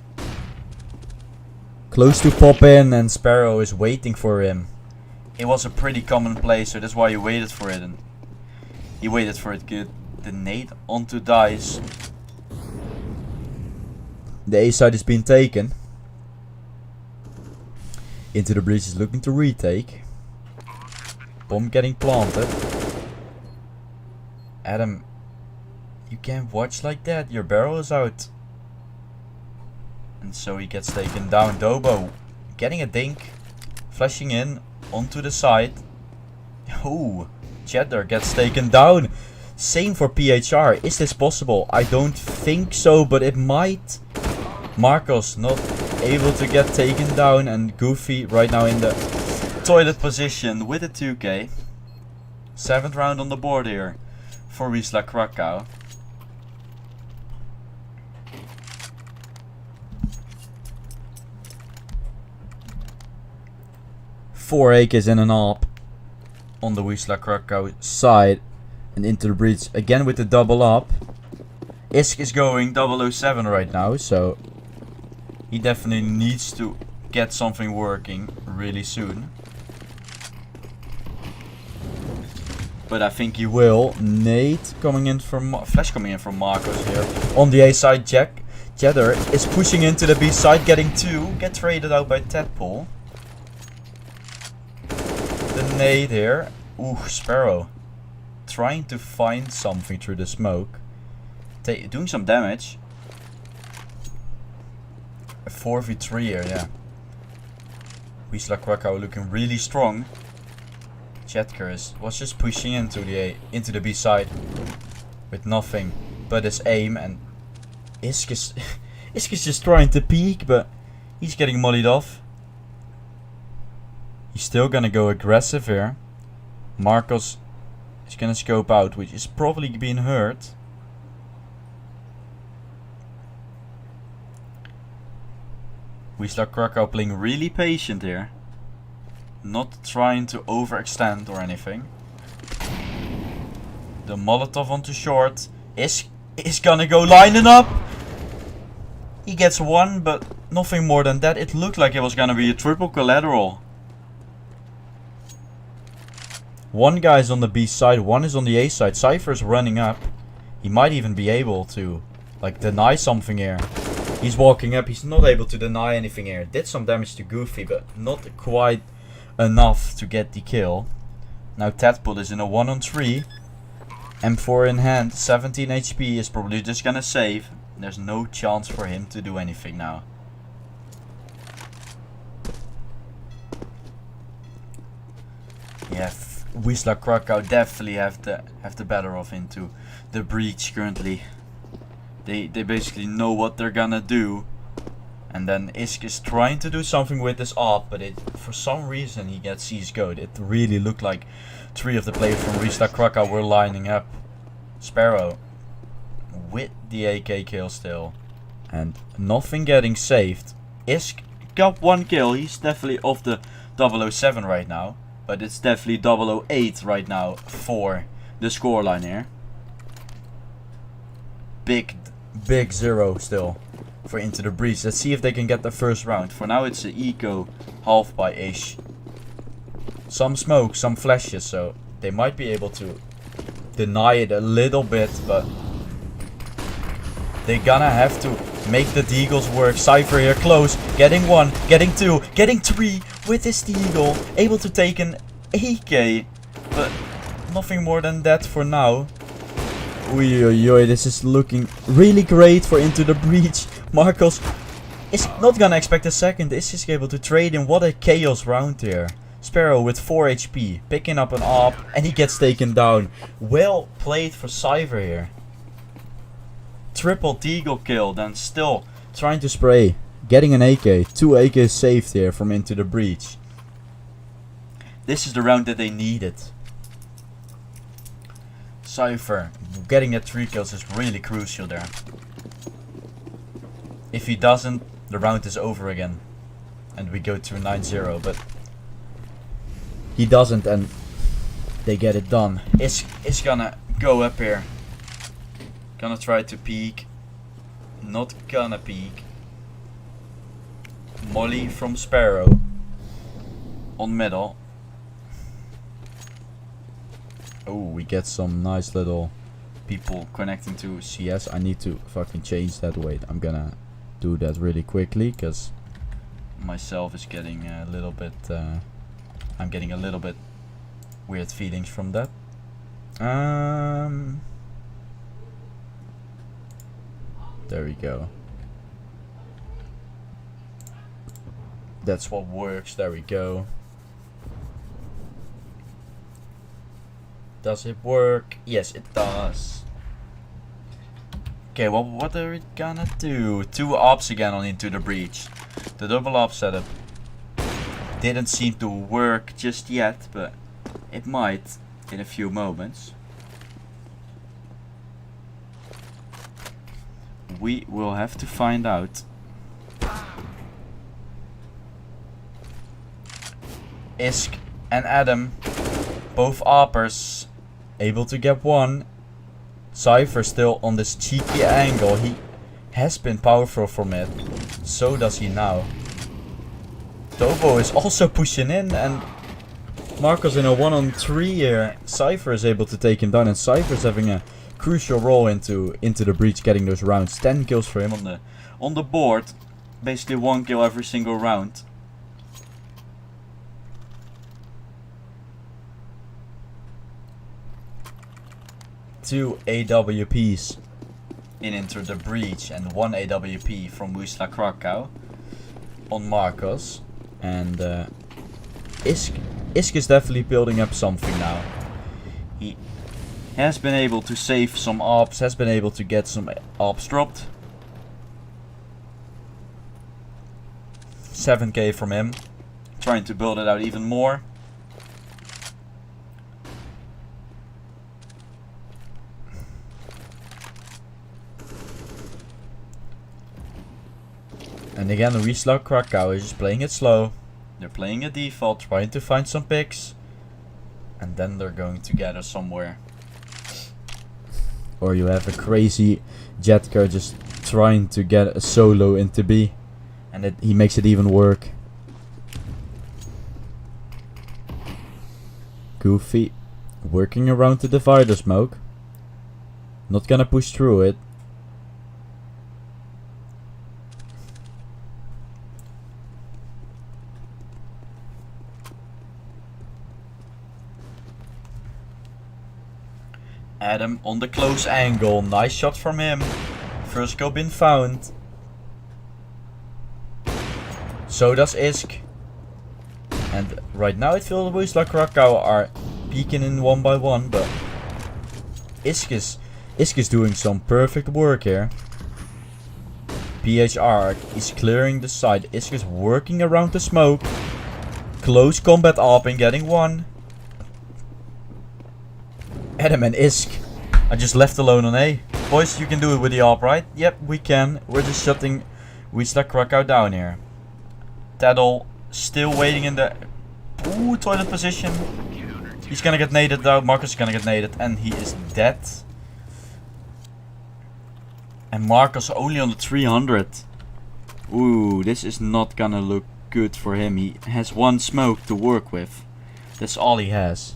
Close to pop in, and Sparrow is waiting for him. It was a pretty common play, so that's why he waited for it. And he waited for it good. The nade onto Dice. The A side is being taken. Into the breach is looking to retake. Bomb getting planted. Adam, you can't watch like that. Your barrel is out. And so he gets taken down. Dobo getting a dink. Flashing in onto the side. Oh, Cheddar gets taken down. Same for PHR. Is this possible? I don't think so, but it might. Marcos not able to get taken down, and Goofy right now in the toilet position with a 2k. 7th round on the board here for Wisla Krakow. Four AKs in an AWP on the Wisla Krakow side, and into the breach again with the double up. Isk is going 007 right now, so he definitely needs to get something working really soon. But I think he will. Nate coming in from Flash coming in from Marcos here. On the A side, Cheddar is pushing into the B side, getting 2. Get traded out by Tadpole. The nade here. Ooh, Sparrow. Trying to find something through the smoke. Doing some damage. A 4v3 here, yeah. Wisla Krakow looking really strong. Chetker was just pushing into the B side with nothing but his aim, and Isk is just trying to peek, but he's getting mollied off. He's still gonna go aggressive here. Marcos is gonna scope out, which is probably being hurt. Wisla Krakow playing really patient here. Not trying to overextend or anything. The Molotov onto short. Is gonna go lining up. He gets 1, but nothing more than that. It looked like it was gonna be a triple collateral. One guy's on the B side, one is on the A side. Cypher's running up. He might even be able to like deny something here. He's walking up. He's not able to deny anything here. Did some damage to Goofy, but not quite enough to get the kill. Now Tadpole is in a 1-on-3. M4 in hand, 17 HP, is probably just gonna save. There's no chance for him to do anything now. Yeah, Wisla Krakow definitely have the better of into the breach currently. They basically know what they're gonna do. And then Isk is trying to do something with this AWP, but for some reason he gets CSGO'd. It really looked like 3 of the players from Wisla Krakow were lining up. Sparrow with the AK kill still. And nothing getting saved. Isk got 1 kill. He's definitely off the 007 right now. But it's definitely 008 right now for the scoreline here. Big 0 still for Into the Breach. Let's see if they can get the first round. For now it's an eco half by ish. Some smoke, some flashes, so they might be able to deny it a little bit, but they're gonna have to make the deagles work. Cypher here close, getting 1, getting 2, getting 3 with his deagle, able to take an AK, but nothing more than that for now. Oi, this is looking really great for Into the Breach. Marcos is not gonna expect a second. Is just able to trade in. What a chaos round here. Sparrow with 4 HP, picking up an AWP, and he gets taken down. Well played for Cypher here. Triple deagle kill, then still trying to spray. Getting an AK. 2 AKs saved here from Into the Breach. This is the round that they needed. Cypher getting that 3 kills is really crucial there. If he doesn't, the round is over again. And we go to 9-0, but he doesn't, and they get it done. Is gonna go up here. Gonna try to peek. Not gonna peek. Molly from Sparrow on middle. Oh, we get some nice little people connecting to CS. I need to fucking change that. Wait, I'm gonna do that really quickly, because myself is getting a little bit, I'm getting a little bit weird feelings from that. There we go. That's what works. There we go. Does it work? Yes, it does. Okay, well, what are we gonna do? 2 ops again on Into the Breach. The double op setup didn't seem to work just yet, but it might in a few moments. We will have to find out. Isk and Adam, both oppers, able to get one. Cypher still on this cheeky angle. He has been powerful from it. So does he now. Tobo is also pushing in, and Marcos in a 1-on-3 here. Cypher is able to take him down, and Cypher's having a crucial role into the breach, getting those rounds. 10 kills for him on the board. Basically 1 kill every single round. Two AWPs into the breach and 1 AWP from Wisla Krakow on Marcos. And Isk is definitely building up something now. He has been able to save some ops, has been able to get some ops dropped. 7k from him, trying to build it out even more. And again, Wisla Krakow is just playing it slow. They're playing a default, trying to find some picks. And then they're going to gather somewhere. Or you have a crazy Jetcar just trying to get a solo into B. And he makes it even work. Goofy working around the divider smoke. Not gonna push through it. Adam on the close angle. Nice shot from him. First kill been found. So does Isk. And right now it feels Wisla Krakow are peeking in 1 by 1, but Isk is doing some perfect work here. PHR is clearing the side. Isk is working around the smoke. Close combat opping, getting 1. Adam and Isk are just left alone on A. Boys, you can do it with the AWP, right? Yep, we can. We're just shutting Wisla Krakow down here. Taddle still waiting in the toilet position. He's gonna get naded though. Marcus is gonna get naded, and he is dead. And Marcus only on the 300. Ooh, this is not gonna look good for him. He has 1 smoke to work with. That's all he has.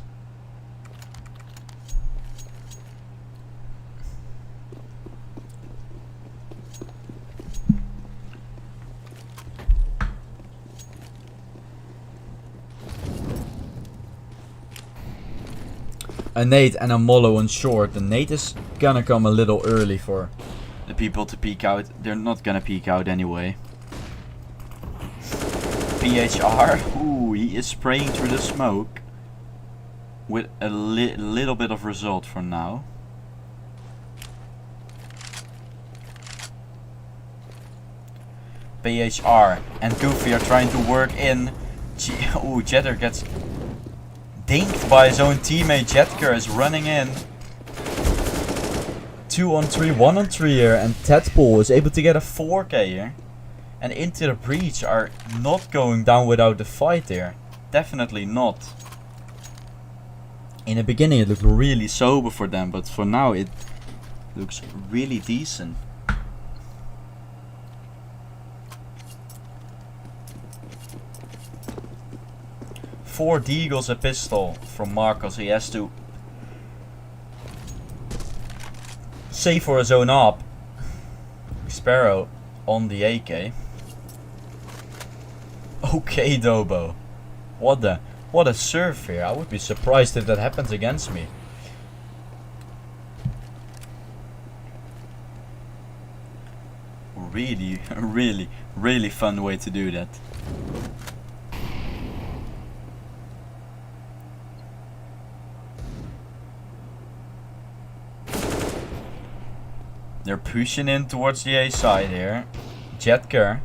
A nade and a mollo on short. The nade is gonna come a little early for the people to peek out. They're not gonna peek out anyway. PHR. Ooh, he is spraying through the smoke. With a little bit of result for now. PHR and Goofy are trying to work in. Ooh, Jetter gets dinked by his own teammate. Jetker is running in. 2-on-3, 1-on-3 here, and Tadpole is able to get a 4k here. And Into the Breach are not going down without the fight here. Definitely not. In the beginning it looked really sober for them, but for now it looks really decent. Four deagles a pistol from Marcos. He has to save for his own op. Sparrow on the AK. Okay, Dobo. What a serve here. I would be surprised if that happens against me. Really, really fun way to do that. They're pushing in towards the A side here. Jetker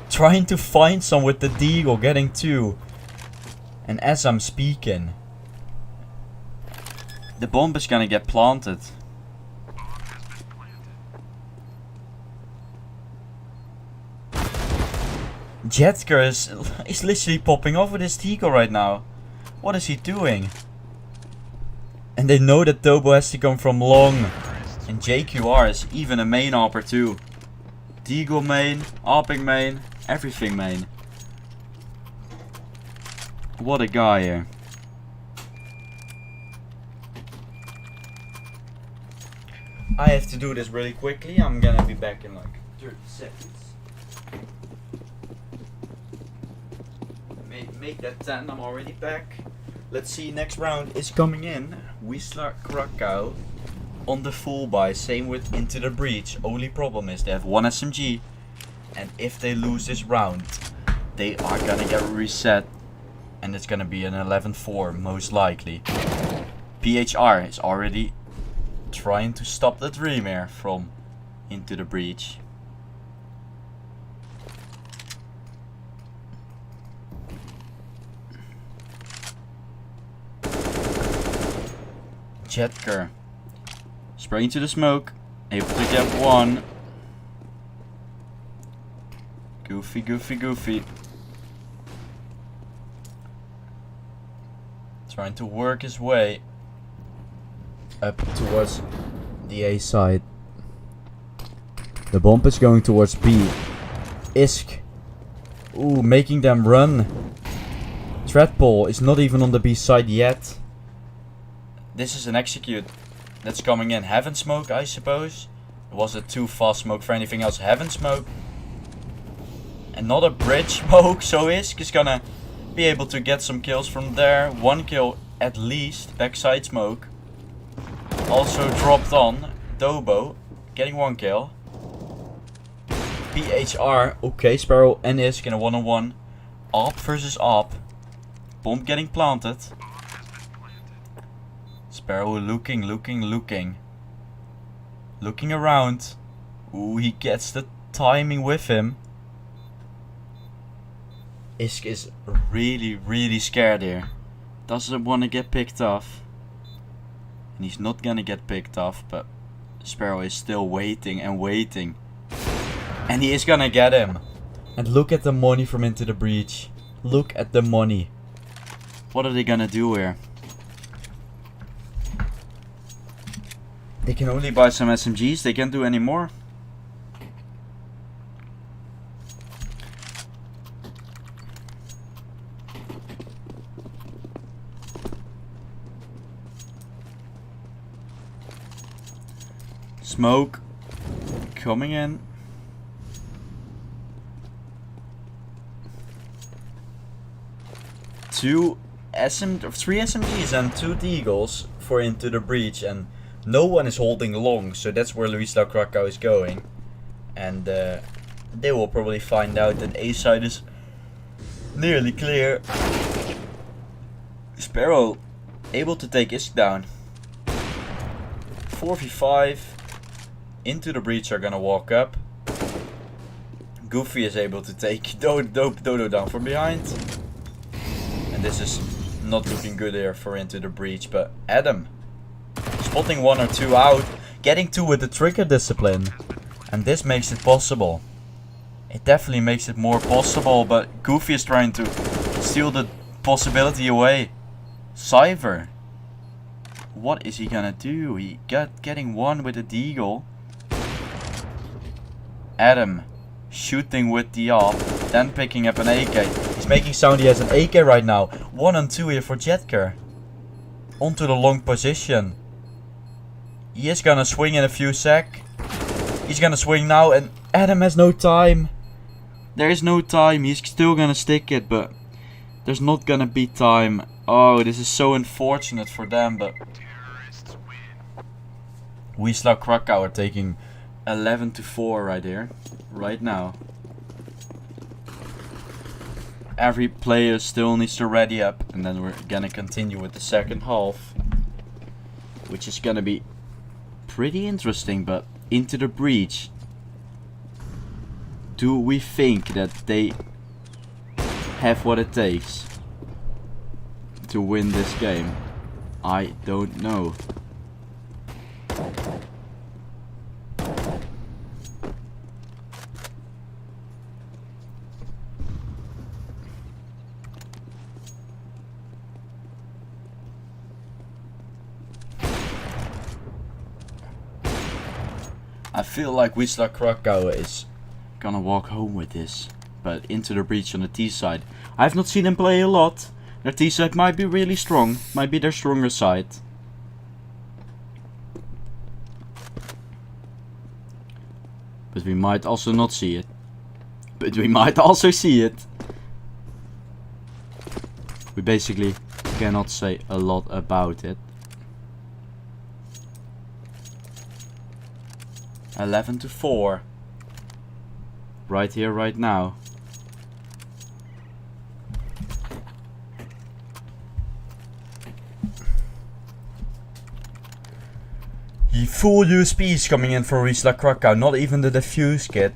trying to find some with the deagle, getting two. And as I'm speaking, the bomb is gonna get planted. Jetker is literally popping off with his deagle right now. What is he doing? And they know that Dobo has to come from long. And JQR is even a main AWPer too. Deagle main, AWPing main, everything main. What a guy here. I have to do this really quickly. I'm gonna be back in like 30 seconds. Make that 10, I'm already back. Let's see, next round is coming in. We start Krakow on the full buy, same with Into the Breach. Only problem is they have one SMG, and if they lose this round, they are gonna get reset, and it's gonna be an 11-4 most likely. PHR is already trying to stop the dream here from Into the Breach. Jetker spraying to the smoke, able to get one. Goofy. Trying to work his way up towards the A side. The bomb is going towards B. Isk. Ooh, making them run. Treadpole is not even on the B side yet. This is an execute that's coming in. Heaven smoke, I suppose. Was it too fast smoke for anything else? Heaven smoke. And not a bridge smoke, so Isk is gonna be able to get some kills from there. One kill at least. Backside smoke. Also dropped on. Dobo getting one kill. PHR, okay, Sparrow and Isk in a 1-on-1. AWP versus AWP. Bomb getting planted. Sparrow looking around. Ooh, he gets the timing with him. Isk is really scared here. Doesn't want to get picked off. And he's not gonna get picked off, but Sparrow is still waiting. And he is gonna get him. And look at the money from Into the Breach. Look at the money. What are they gonna do here? They can only buy some SMGs, they can't do any more. Smoke coming in. Three SMGs and 2 Deagles for Into the Breach, and no one is holding long, so that's where Louisville Krakow is going. And they will probably find out that A side is nearly clear. Sparrow able to take Isk down. 4v5. Into the Breach are gonna walk up. Goofy is able to take Dodo down from behind. And this is not looking good here for Into the Breach, but Adam spotting 1 or 2 out, getting 2 with the trigger discipline. And this makes it possible. It definitely makes it more possible, but Goofy is trying to steal the possibility away. Cyver. What is he gonna do? He getting 1 with the deagle. Adam shooting with the AWP, then picking up an AK. He's making sound he has an AK right now. 1 and 2 here for Jetker. Onto the long position. He is gonna swing in a few sec. He's gonna swing now, and Adam has no time. There is no time. He's still gonna stick it, but there's not gonna be time. Oh, this is so unfortunate for them, but Wisla Krakow are taking 11-4 right here, right now. Every player still needs to ready up, and then we're gonna continue with the second half, which is gonna be pretty interesting. But into the breach, do we think that they have what it takes to win this game? I don't know. I feel like Wisla Krakow is gonna walk home with this, but into the breach on the T side. I have not seen them play a lot. Their T side might be really strong, might be their stronger side. But we might also not see it. But we might also see it. We basically cannot say a lot about it. 11-4. Right here, right now. The full USP is coming in for Wisla Krakow, not even the defuse kit.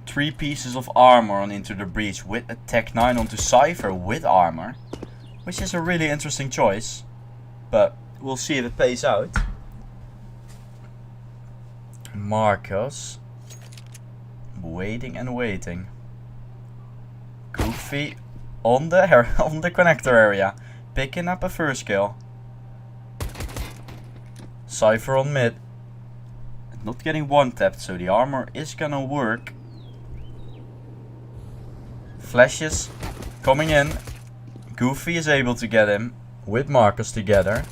Three pieces of armor on Into the Breach with a Tech 9 onto Cypher with armor. Which is a really interesting choice, but we'll see if it pays out. Marcos, waiting and waiting. Goofy on the connector area, picking up a first kill. Cypher on mid, not getting one tapped, so the armor is gonna work. Flashes coming in. Goofy is able to get him with Marcos together.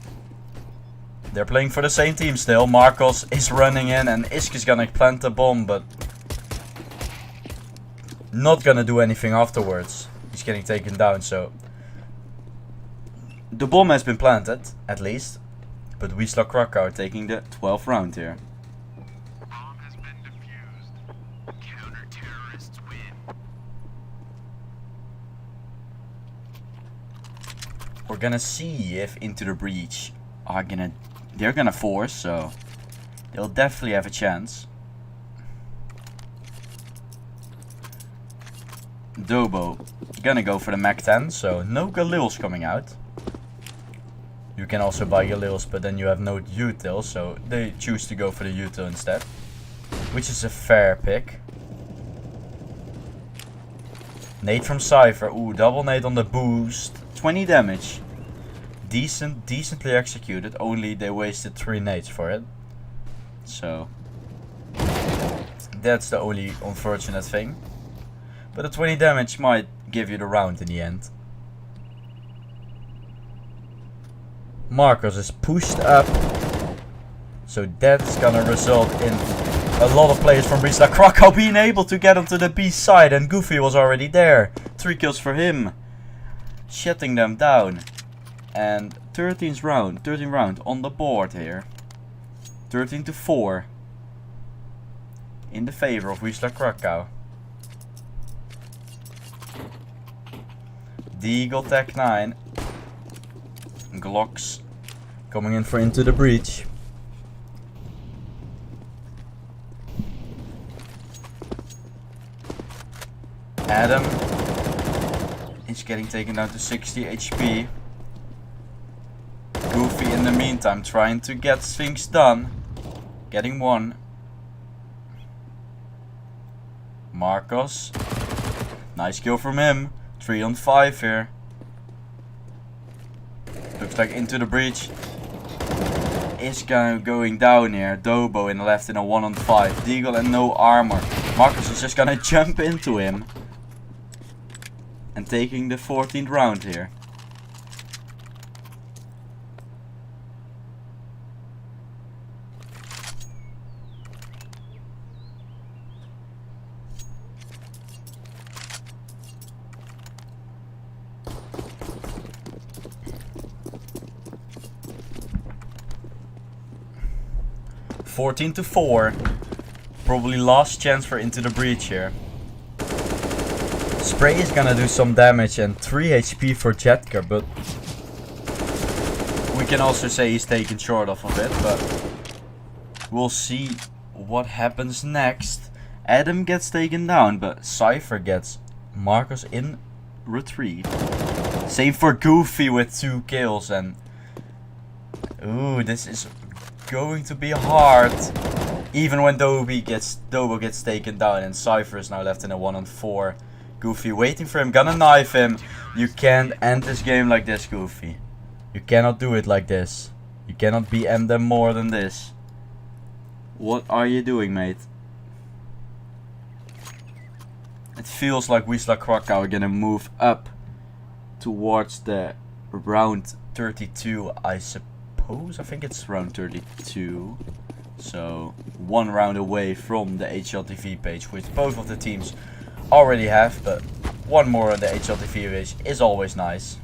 They're playing for the same team still. Marcos is running in and Isk is gonna plant the bomb, but not gonna do anything afterwards. He's getting taken down, so the bomb has been planted, at least. But Wisla Krakow are taking the 12th round here. We're gonna see if Into the Breach are they're gonna force, so they'll definitely have a chance. Dobo gonna go for the Mac 10, so no Galils coming out. You can also buy Galils, but then you have no util, so they choose to go for the util instead, which is a fair pick. Nade from Cypher, ooh, double nade on the boost. 20 damage. Decently executed, only they wasted 3 nades for it. So that's the only unfortunate thing. But the 20 damage might give you the round in the end. Marcos is pushed up. So that's gonna result in a lot of players from Wisla Krakow being able to get onto the B side, and Goofy was already there. 3 kills for him. Shutting them down. And 13th round on the board here. 13-4 in the favor of Wisla Krakow. Deagle Tech 9. Glocks coming in for Into the Breach. Adam is getting taken down to 60 HP. Goofy in the meantime trying to get things done. Getting one. Marcos. Nice kill from him. 3 on 5 here. Looks like Into the Breach is going down here. Dobo in the left in a 1 on 5. Deagle and no armor. Marcos is just gonna jump into him. And taking the 14th round here. 14-4. Probably last chance for Into the Breach here. Spray is gonna do some damage and 3 HP for Jetka, but we can also say he's taken short off of it, but we'll see what happens next. Adam gets taken down, but Cypher gets Marcus in retreat. Same for Goofy with 2 kills, and ooh, this is going to be hard. Even when Dobo gets taken down and Cypher is now left in a 1-on-4. Goofy waiting for him, gonna knife him. You can't end this game like this, Goofy. You cannot do it like this. You cannot BM them more than this. What are you doing, mate? It feels like Wisla Krakow are gonna move up towards the round 32, I suppose. I think it's round 32. So 1 round away from the HLTV page, which both of the teams already have, but 1 more on the HLTV page is always nice.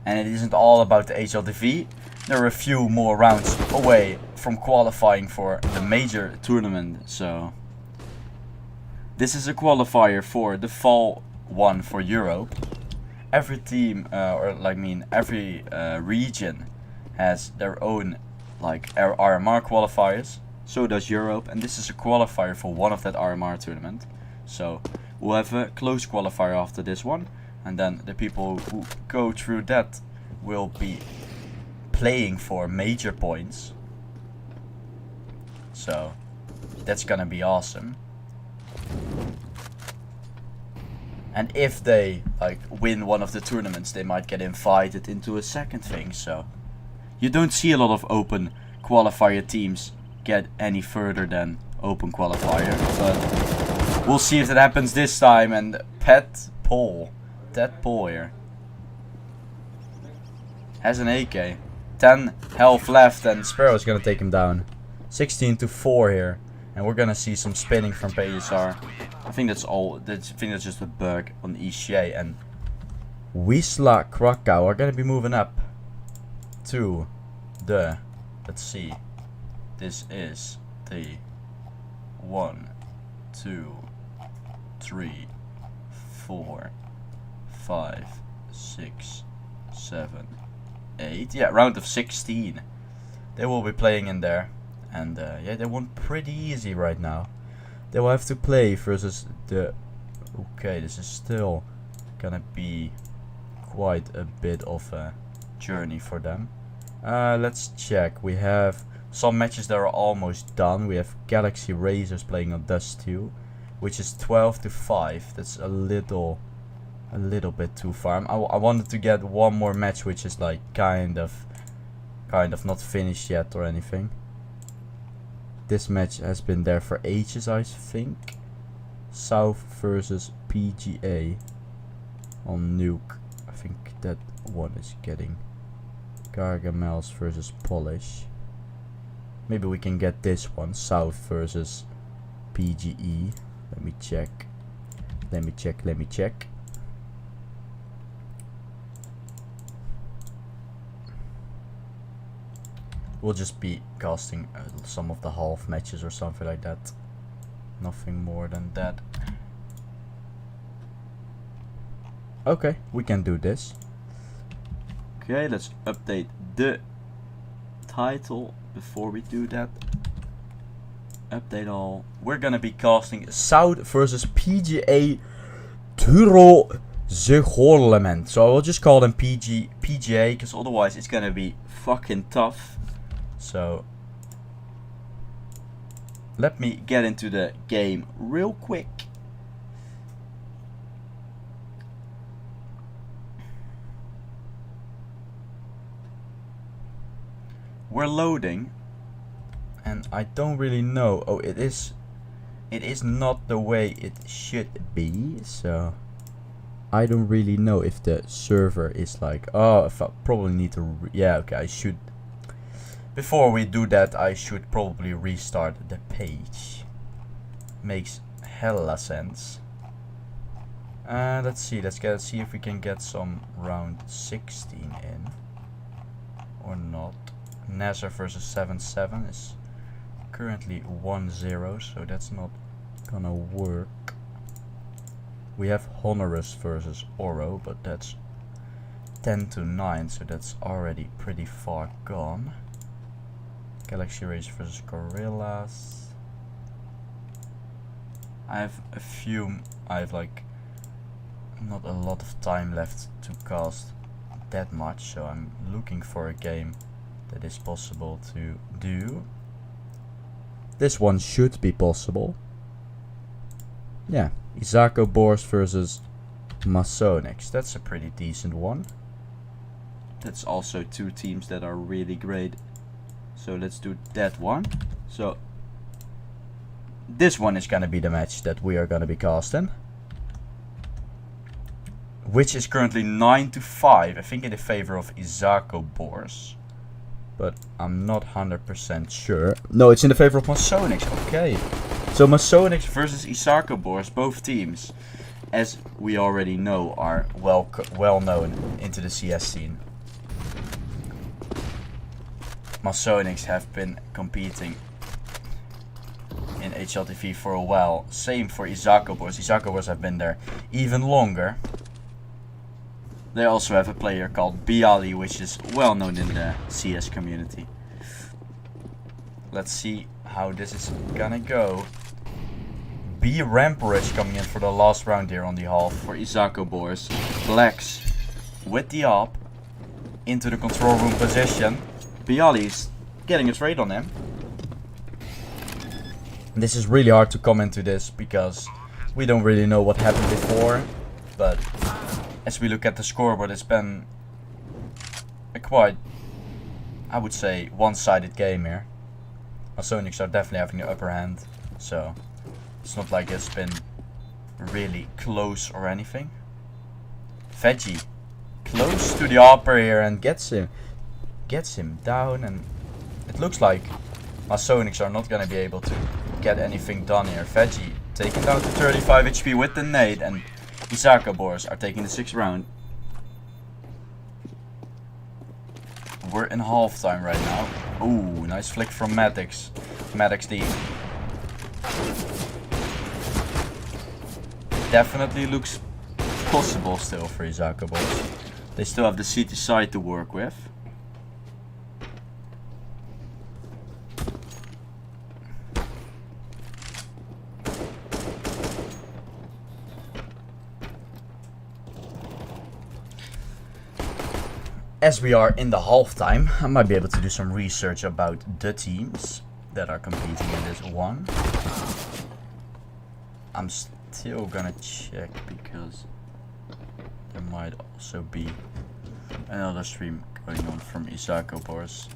And it isn't all about the HLTV. There are a few more rounds away from qualifying for the major tournament. So this is a qualifier for the fall one for Europe. Every team, every region has their own like RMR qualifiers. So does Europe, and this is a qualifier for one of that RMR tournament. So we'll have a close qualifier after this one, and then the people who go through that will be playing for major points. So that's gonna be awesome. And if they like win one of the tournaments, they might get invited into a second thing. So you don't see a lot of open qualifier teams get any further than open qualifier, but we'll see if that happens this time. And Ted Paul here has an AK, 10 health left, and Sparrow's gonna take him down. 16-4 here, and we're gonna see some spinning from PSR. I think that's all. I think that's just a bug on ESA, and Wisla Krakow are gonna be moving up to the, let's see, this is the 1, 2, 3, 4, 5, 6, 7, 8. Yeah, round of 16. They will be playing in there, and yeah, they won pretty easy right now. They will have to play versus the. Okay, this is still gonna be quite a bit of a journey for them. Let's check. We have some matches that are almost done. We have Galaxy Razors playing on Dust 2, which is 12-5. That's a little bit too far. I wanted to get one more match, which is like kind of not finished yet or anything. This match has been there for ages, I think. South versus PGA on Nuke. I think that one is getting Gargamels versus Polish. Maybe we can get this one, South versus PGE. Let me check. We'll just be casting some of the half matches or something like that. Nothing more than that. Okay, we can do this. Okay, let's update the title before we do that. Update all. We're gonna be casting South versus PGA Turo Zegorlement. So I will just call them PGA, because otherwise it's gonna be fucking tough. So let me get into the game real quick. We're loading, and I don't really know. Oh, it is not the way it should be. So I don't really know if the server is like. Oh, if I probably need to. Yeah, okay. I should. Before we do that, I should probably restart the page. Makes hella sense. Let's see. Let's see if we can get some round 16 in. or not. NASR versus 7-7 is currently 1-0, so that's not gonna work. We have Honorous versus Oro, but that's 10-9, so that's already pretty far gone. Galaxy Race versus Gorillas. I have like not a lot of time left to cast that much, so I'm looking for a game that is possible to do. This one should be possible. Yeah, Isako Boars versus Masonix. That's a pretty decent one. That's also two teams that are really great. So let's do that one. So this one is gonna be the match that we are gonna be casting, which is currently 9-5. I think in the favor of Isako Boars, but I'm not 100% sure. No, it's in the favor of Masonix. Okay, so Masonix versus Isako Boars. Both teams, as we already know, are well known into the CS scene. Masonix have been competing in HLTV for a while. Same for Isako Boars. Isako Boars have been there even longer. They also have a player called Bialy, which is well known in the CS community. Let's see how this is gonna go. B Ramparage coming in for the last round here on the half for Isako Boars. Blacks with the op into the control room position. Bialy's getting a trade on him. This is really hard to comment to this because we don't really know what happened before, but as we look at the scoreboard, it's been a quite, I would say, one-sided game here. Masonix are definitely having the upper hand, so it's not like it's been really close or anything. Veggie close to the upper here and gets him down, and it looks like Masonix are not gonna be able to get anything done here. Veggie taken down to 35 HP with the nade, and Isako Boars are taking the 6th round. We're in halftime right now. Ooh, nice flick from Maddox. Maddox D. Definitely looks possible still for Isako Boars. They still have the CT side to work with. As we are in the halftime, I might be able to do some research about the teams that are competing in this one. I'm still gonna check because there might also be another stream going on from Isako Boars.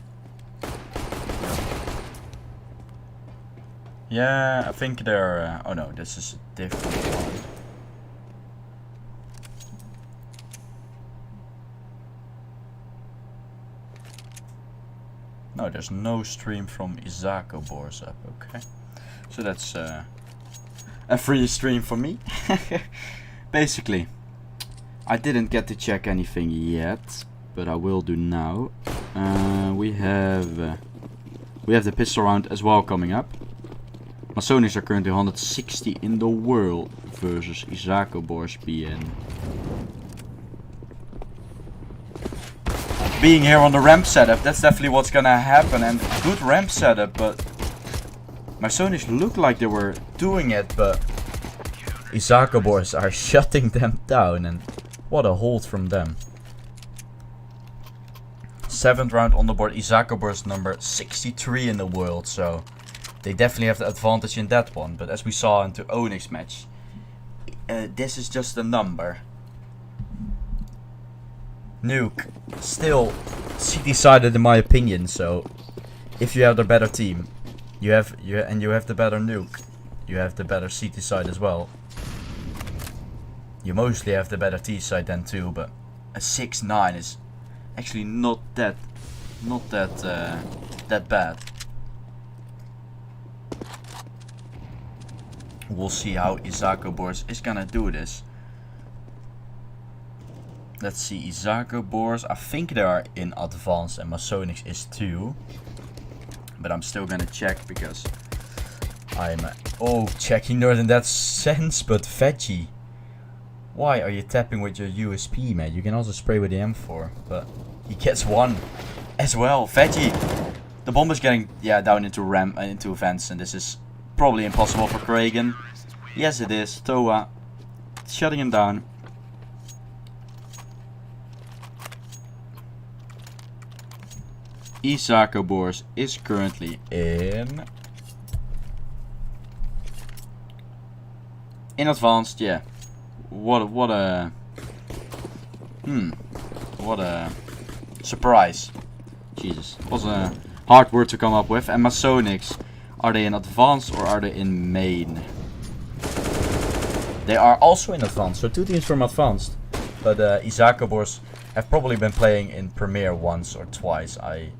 Yeah, I think they're... oh no, this is a different one. No, there's no stream from Isako Boars up, okay. So that's a free stream for me. Basically, I didn't get to check anything yet, but I will do now. We have the pistol round as well coming up. Masonix are currently 160 in the world versus Isako Boars BN. Being here on the ramp setup, that's definitely what's gonna happen, and good ramp setup, but Masonix looked like they were doing it, but Isako Boars are shutting them down, and what a hold from them. 7th round on the board. Isako Boars number 63 in the world, so they definitely have the advantage in that one. But as we saw in the ONYX match, this is just a number. Nuke still decided in my opinion, so if you have the better team, you have the better nuke, you have the better CT side as well. You mostly have the better T side then too, but a 6-9 is actually not that bad. We'll see how Isako Boars is gonna do this. Let's see, Isako Boars, I think they are in advanced and Masonics is too. But I'm still gonna check because I'm checking not in that sense, but Veggie. Why are you tapping with your USP, man? You can also spray with the M4, but he gets one as well. Veggie! The bomb is getting down into into vents, and this is probably impossible for Kragan. Yes it is. Toa shutting him down. Isako Boars is currently in advanced, yeah. What a surprise. Jesus, was a hard word to come up with. And Masonics, are they in advanced or are they in main? They are also in advanced, so 2 teams from advanced. But Isako Boars have probably been playing in Premier once or twice. I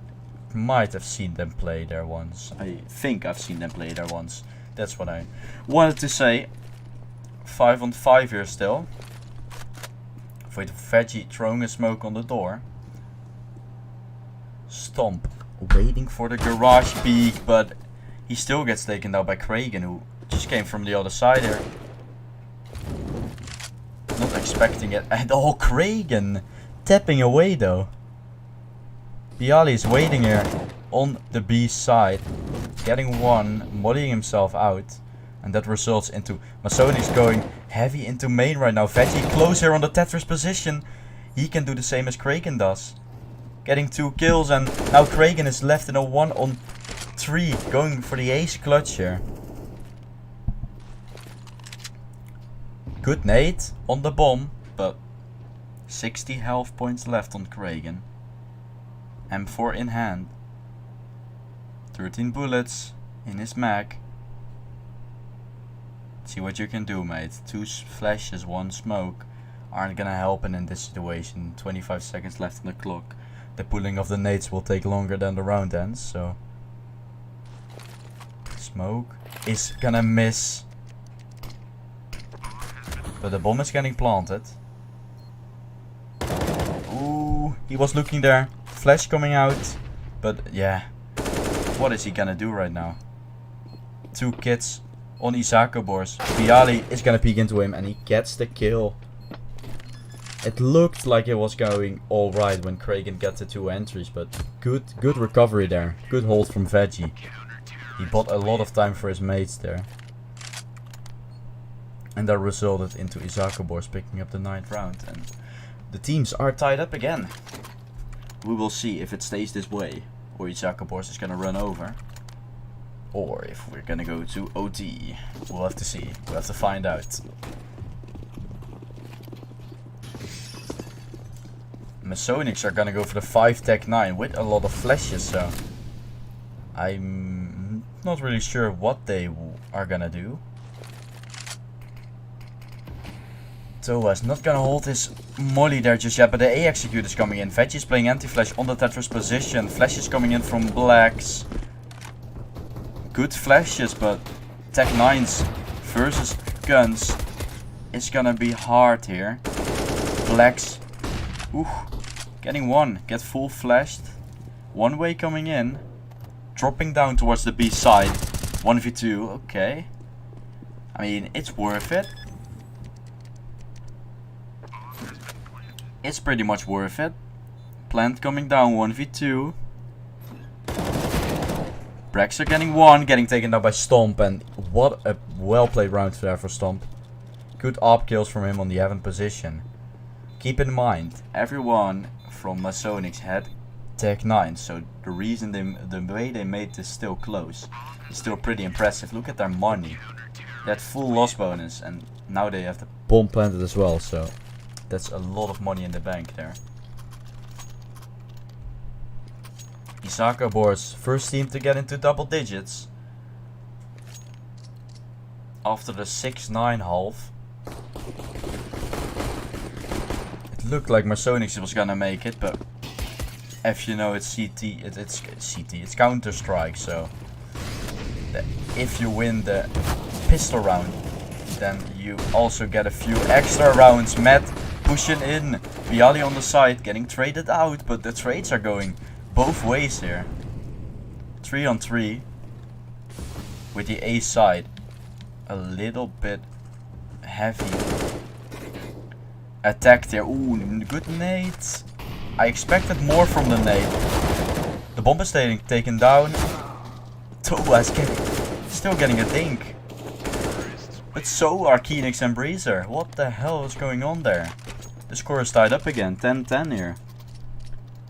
might have seen them play there once. I think I've seen them play there once. That's what I wanted to say. 5 on 5 here still. With Veggie throwing a smoke on the door. Stomp waiting for the garage peek, but he still gets taken out by Kragan, who just came from the other side here. Not expecting it at all. Kragan tapping away though. Bialy is waiting here on the B side, getting one, mollying himself out, and that results into Masonics going heavy into main right now. Veggie close here on the Tetris position. He can do the same as Kragan does. Getting 2 kills, and now Kragan is left in a 1 on 3, going for the ace clutch here. Good nade on the bomb, but 60 health points left on Kragan. M4 in hand. 13 bullets in his mag. See what you can do, mate. 2 flashes, 1 smoke aren't gonna help in this situation. 25 seconds left on the clock. The pulling of the nades will take longer than the round ends, so smoke is gonna miss. But the bomb is getting planted. Ooh, he was looking there. Flash coming out. But yeah, what is he gonna do right now? 2 kids on Isako Boars. Bialy is gonna peek into him and he gets the kill. It looked like it was going alright when Kragan got the 2 entries, but good recovery there. Good hold from Veggie. He bought a lot of time for his mates there. And that resulted into Isako Boars picking up the 9th round. And the teams are tied up again. We will see if it stays this way, or Isako Boars is gonna run over. Or if we're gonna go to OT. We'll have to see. We'll have to find out. Masonics are gonna go for the 5 tech 9 with a lot of flashes, so I'm not really sure what they are gonna do. Toa's not gonna hold his molly there just yet, but the A execute is coming in. Veggie is playing anti-flash on the Tetris position. Flash is coming in from Blacks. Good flashes, but tech 9s versus guns is gonna be hard here. Blacks, ooh, getting 1, get full flashed. 1 way coming in, dropping down towards the B side. 1v2, okay. I mean, it's worth it. It's pretty much worth it. Plant coming down, 1v2. Brax are getting 1, getting taken down by Stomp, and what a well played round there for Stomp. Good op kills from him on the 7th position. Keep in mind, everyone from Masonics had tech 9, so the reason the way they made this still close is still pretty impressive. Look at their money. They had full loss bonus, and now they have the bomb planted as well, so that's a lot of money in the bank there. Isako Boars, first team to get into double digits after the 6-9 half. It looked like Masonics was gonna make it, but if you know it's CT, it's Counter-Strike, so if you win the pistol round, then you also get a few extra rounds. Matt pushing in. Bialy on the side, getting traded out, but the trades are going both ways here. 3 on 3. With the A side. A little bit heavy. Attack there. Ooh, good nades. I expected more from the nade. The bomb is taken down. Toa is still getting a dink. But so are Keynix and Breezer. What the hell is going on there? The score is tied up again. 10-10 here.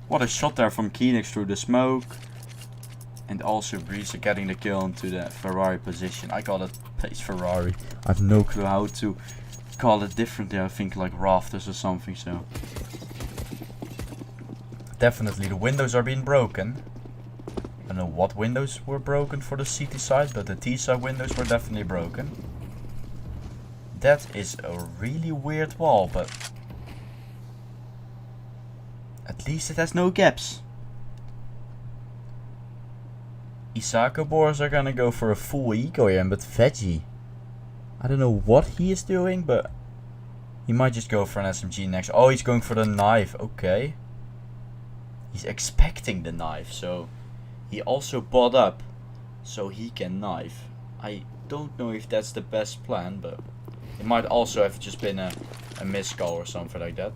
What a shot there from Keynix through the smoke. And also Breezer getting the kill into the Ferrari position. I call it place Ferrari. I have no clue how to call it differently. I think like rafters or something. So definitely the windows are being broken. I don't know what windows were broken for the CT side, but the T side windows were definitely broken. That is a really weird wall, but at least it has no gaps. Isako Boars are gonna go for a full eco here, but Veggie, I don't know what he is doing, but he might just go for an SMG next. Oh, he's going for the knife. Okay. He's expecting the knife, so he also bought up so he can knife. I don't know if that's the best plan, but it might also have just been a miscall or something like that.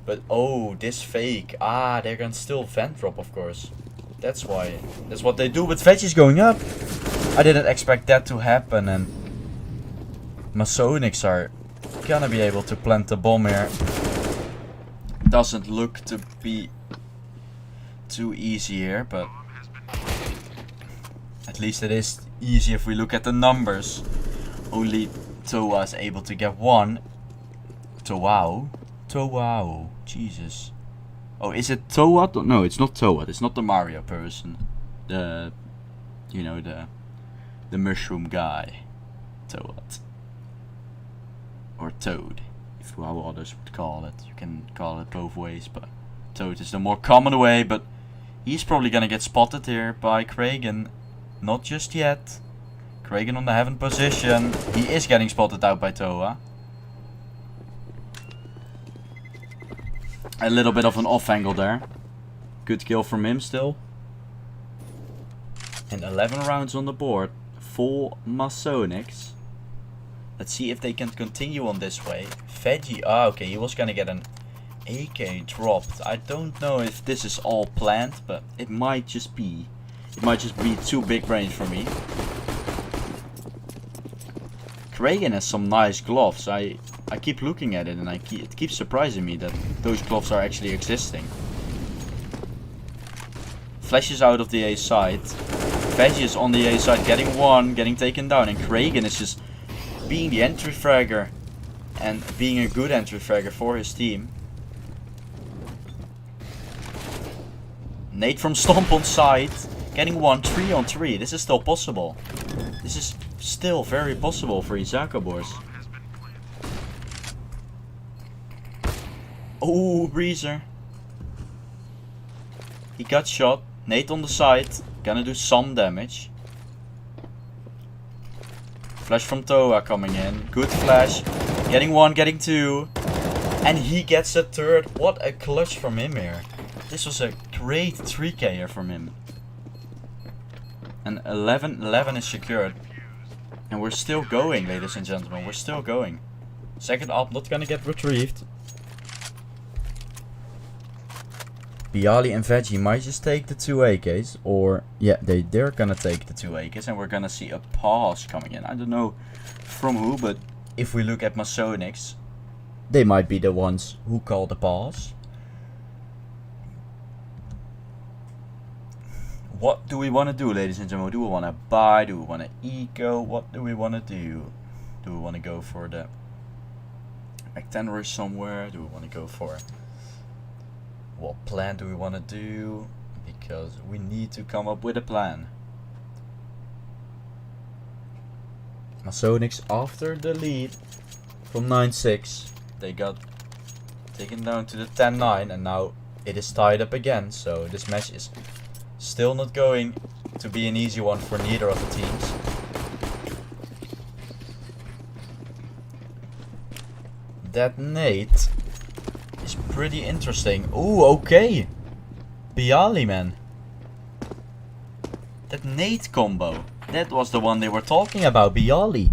But oh, this fake. Ah, they're gonna still vent drop, of course. That's why. That's what they do. But Veggie's going up. I didn't expect that to happen. And Masonics are gonna be able to plant the bomb here. Doesn't look to be too easy here, but at least it is easy if we look at the numbers. Only Toa is able to get one. Toa. Jesus. Oh, is it Toa? No, it's not Toa. It's not the Mario person. The, you know, the mushroom guy. Toa. Or Toad, if how others would call it. You can call it both ways, but Toad is the more common way. But he's probably gonna get spotted here by Kragan. Not just yet. Kragan on the heaven position. He is getting spotted out by Toa. A little bit of an off angle there. Good kill from him still. And 11 rounds on the board for Masonics. Let's see if they can continue on this way. Veggie, okay, he was gonna get an AK dropped. I don't know if this is all planned, but it might just be. It might just be too big range for me. Kragan has some nice gloves. I keep looking at it and it keeps surprising me that those gloves are actually existing. Flashes out of the A side. Veggie is on the A side getting one, getting taken down, and Kragan is just being the entry fragger and being a good entry fragger for his team. Nate from Stomp on side, getting one, 3 on 3. This is still possible. This is still very possible for Isako Boars. Oh, Breezer. He got shot. Nate on the side. Gonna do some damage. Flash from Toa coming in. Good flash. Getting one, getting two. And he gets a third. What a clutch from him here. This was a great 3k here from him. And 11 is secured. And we're still going, ladies and gentlemen. We're still going. Second up not gonna get retrieved. Bialy and Veggie might just take the 2 AKs. Or, yeah, they're gonna take the 2 AKs. And we're gonna see a pause coming in. I don't know from who, but if we look at Masonics, they might be the ones who call the pause. What do we want to do, ladies and gentlemen? Do we want to buy? Do we want to eco? What do we want to do? Do we want to go for the McTenry somewhere? Do we want to go for... What plan do we want to do? Because we need to come up with a plan. Masonics after the lead from 9-6. They got taken down to the 10-9 and now it is tied up again. So this match is still not going to be an easy one for neither of the teams. that nade is pretty interesting. Ooh, okay. Bialy, man. That nade combo. That was the one they were talking about. Bialy.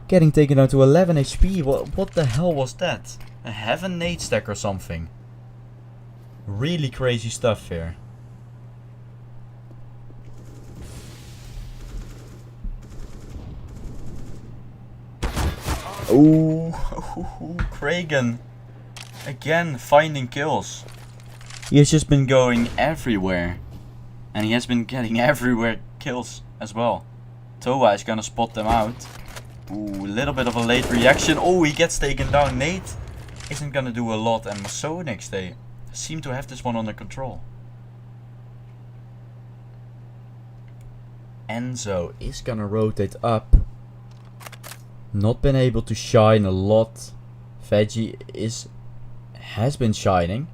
Getting taken down to 11 HP. What the hell was that? A heaven nade stack or something. Really crazy stuff here. Ooh, Kragan. Again, finding kills. He has just been going everywhere. And he has been getting everywhere kills as well. Toa is gonna spot them out. Ooh, a little bit of a late reaction. Oh, he gets taken down. Nate isn't gonna do a lot. And ONYX, they seem to have this one under control. Enzo is gonna rotate up. Not been able to shine a lot. Veggie has been shining.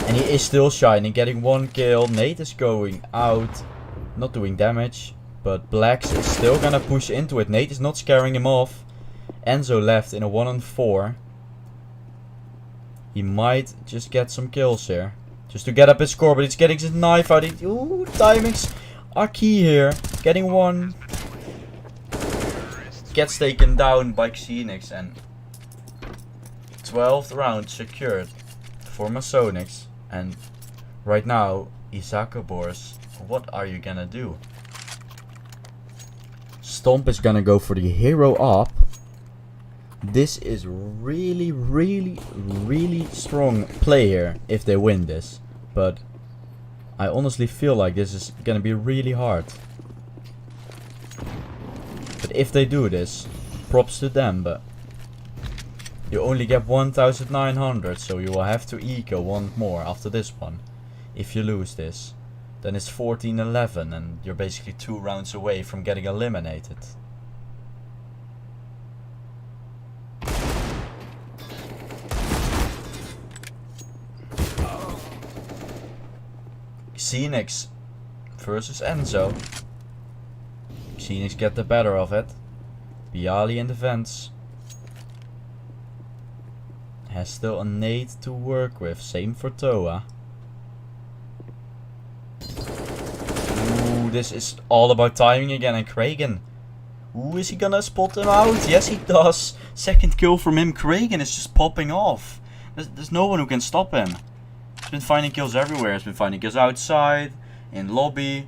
And he is still shining, getting 1 kill. Nate is going out, not doing damage. But Blacks is still gonna push into it. Nate is not scaring him off. Enzo left in a 1-on-4. He might just get some kills here. Just to get up his score, but he's getting his knife out. Ooh, timings are key here. Getting 1. Gets taken down by ONYX and 12th round secured for ONYX. And right now, Isakabors, what are you gonna do? Stomp is gonna go for the hero up. This is really, really, really strong play here if they win this. But I honestly feel like this is gonna be really hard. But if they do this, props to them, but you only get 1900, so you will have to eco one more after this one. If you lose this, then it's 14-11 and you're basically 2 rounds away from getting eliminated. ONYX versus Enzo. ONYX get the better of it. Bialy in the vents. Has still a nade to work with. Same for Toa. Ooh, this is all about timing again. And Kragan. Ooh, is he gonna spot him out? Yes, he does. Second kill from him. Kragan is just popping off. There's no one who can stop him. He's been finding kills everywhere. He's been finding kills outside, in lobby,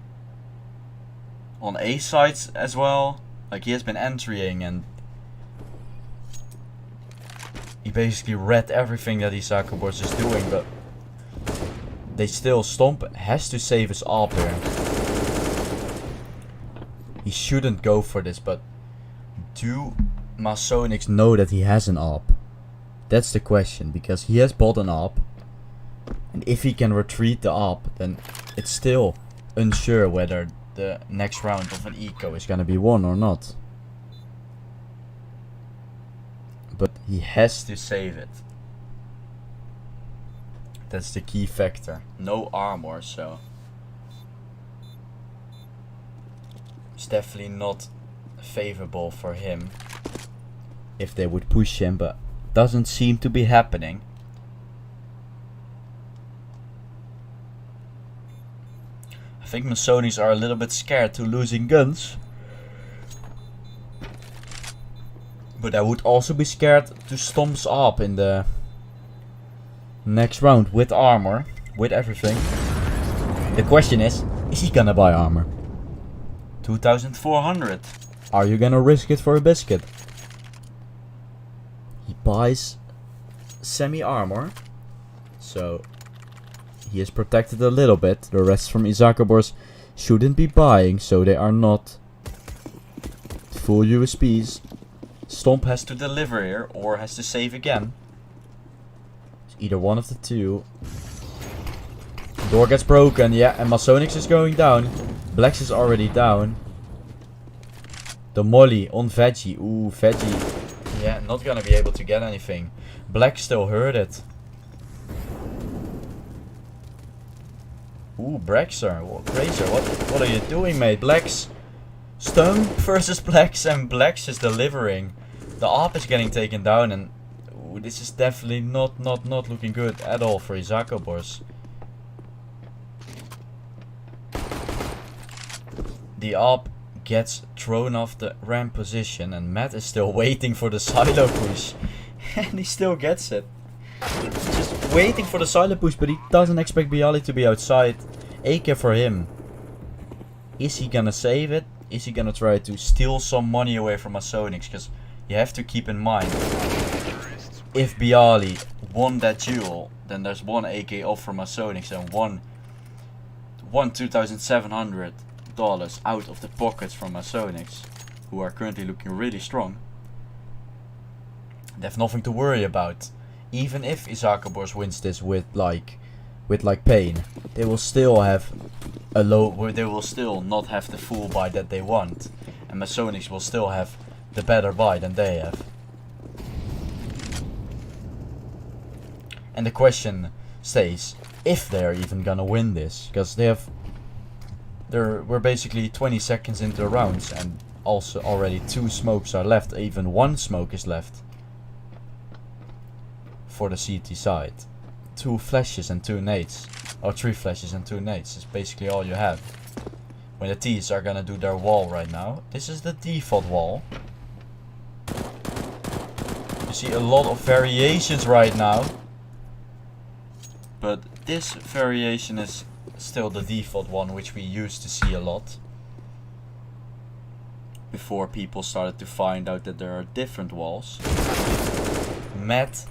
on A sides as well. Like, he has been entering and he basically read everything that Isakabors is doing, but they still, Stomp has to save his AWP here. He shouldn't go for this, but do ONYX know that he has an AWP? That's the question, because he has bought an AWP. And if he can retreat the AWP, then it's still unsure whether the next round of an eco is gonna be won or not. But he has to save it. That's the key factor. No armor, so it's definitely not favorable for him if they would push him, but doesn't seem to be happening. I think Masonies are a little bit scared to losing guns. But I would also be scared to Stomp's up in the next round with armor, with everything. The question is he gonna buy armor? 2,400. Are you gonna risk it for a biscuit? He buys semi-armor, so he is protected a little bit. The rest from Isakabors shouldn't be buying, so they are not full USPs. Stomp has to deliver here, or has to save again. It's either one of the two. Door gets broken, yeah, and ONYX is going down. Blacks is already down. The molly on Veggie. Ooh, Veggie. Yeah, not gonna be able to get anything. Black still heard it. Ooh, Braxer. Braxer, what are you doing, mate? Blacks. Stump versus Blacks, and Blacks is delivering. The AWP is getting taken down, and this is definitely not looking good at all for Isakobors. The AWP gets thrown off the ramp position and Matt is still waiting for the silo push. And he still gets it. Just waiting for the silo push, but he doesn't expect Bialy to be outside. AK for him. Is he gonna save it? Is he gonna try to steal some money away from Masonix? Because you have to keep in mind, if Bialy won that duel, then there's one AK off from Masonix and one $2,700 out of the pockets from Masonix, who are currently looking really strong. They have nothing to worry about. Even if Isakobors wins this with like pain, they will still have a low. They will still not have the full buy that they want, and Masonix will still have the better buy than they have. And the question stays if they are even gonna win this, because we're basically 20 seconds into the rounds, and also already 2 smokes are left. Even 1 smoke is left for the CT side. 2 flashes and 2 nades, or 3 flashes and 2 nades is basically all you have. When the T's are gonna do their wall right now. This is the default wall. You see a lot of variations right now, but this variation is still the default one, which we used to see a lot before people started to find out that there are different walls. Matt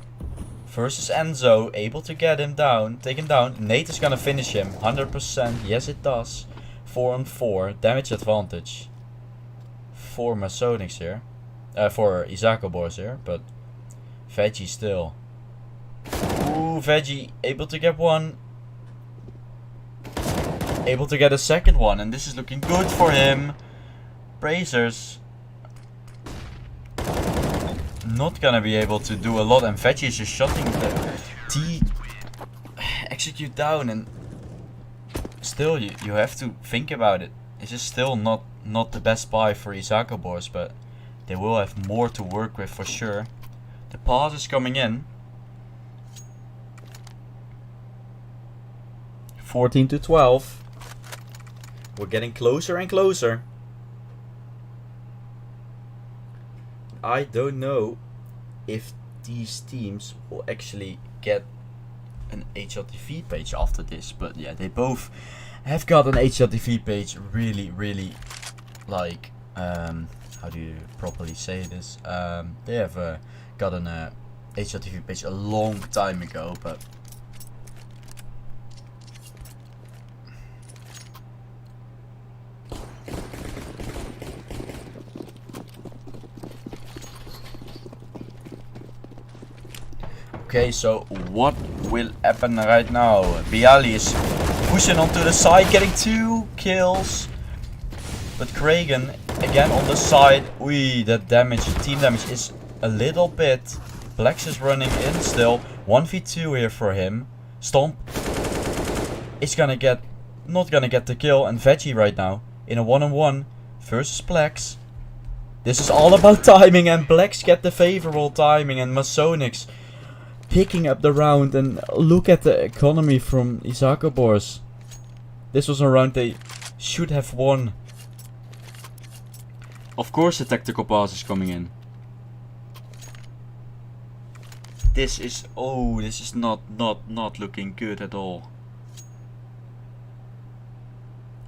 versus Enzo, able to get him down, take him down. Nate is gonna finish him, 100%, yes it does. 4 on 4, damage advantage for Masonix here, for Isakobors here, but Veggie still. Ooh, Veggie, able to get one. Able to get a second one, and this is looking good for him. Brazers not gonna be able to do a lot, and Veggie is just shutting the T execute down, and still you have to think about it. It's just still not the best buy for Isakobors, but they will have more to work with for sure. The pause is coming in. 14-12. We're getting closer and closer. I don't know if these teams will actually get an HLTV page after this, but yeah, they both have got an HLTV page. Really like how do you properly say this? They have got an HLTV page a long time ago, but okay, so what will happen right now? Bialy is pushing onto the side, getting 2 kills. But Kragan again on the side. Ui, that damage, team damage is a little bit. Blex is running in still. 1v2 here for him. Stomp is not gonna get the kill. And Veggie right now in a 1-on-1 versus Blex. This is all about timing, and Blex get the favorable timing, and Masonix picking up the round. And look at the economy from Isakobors. This was a round they should have won. Of course the tactical pass is coming in. This is not looking good at all.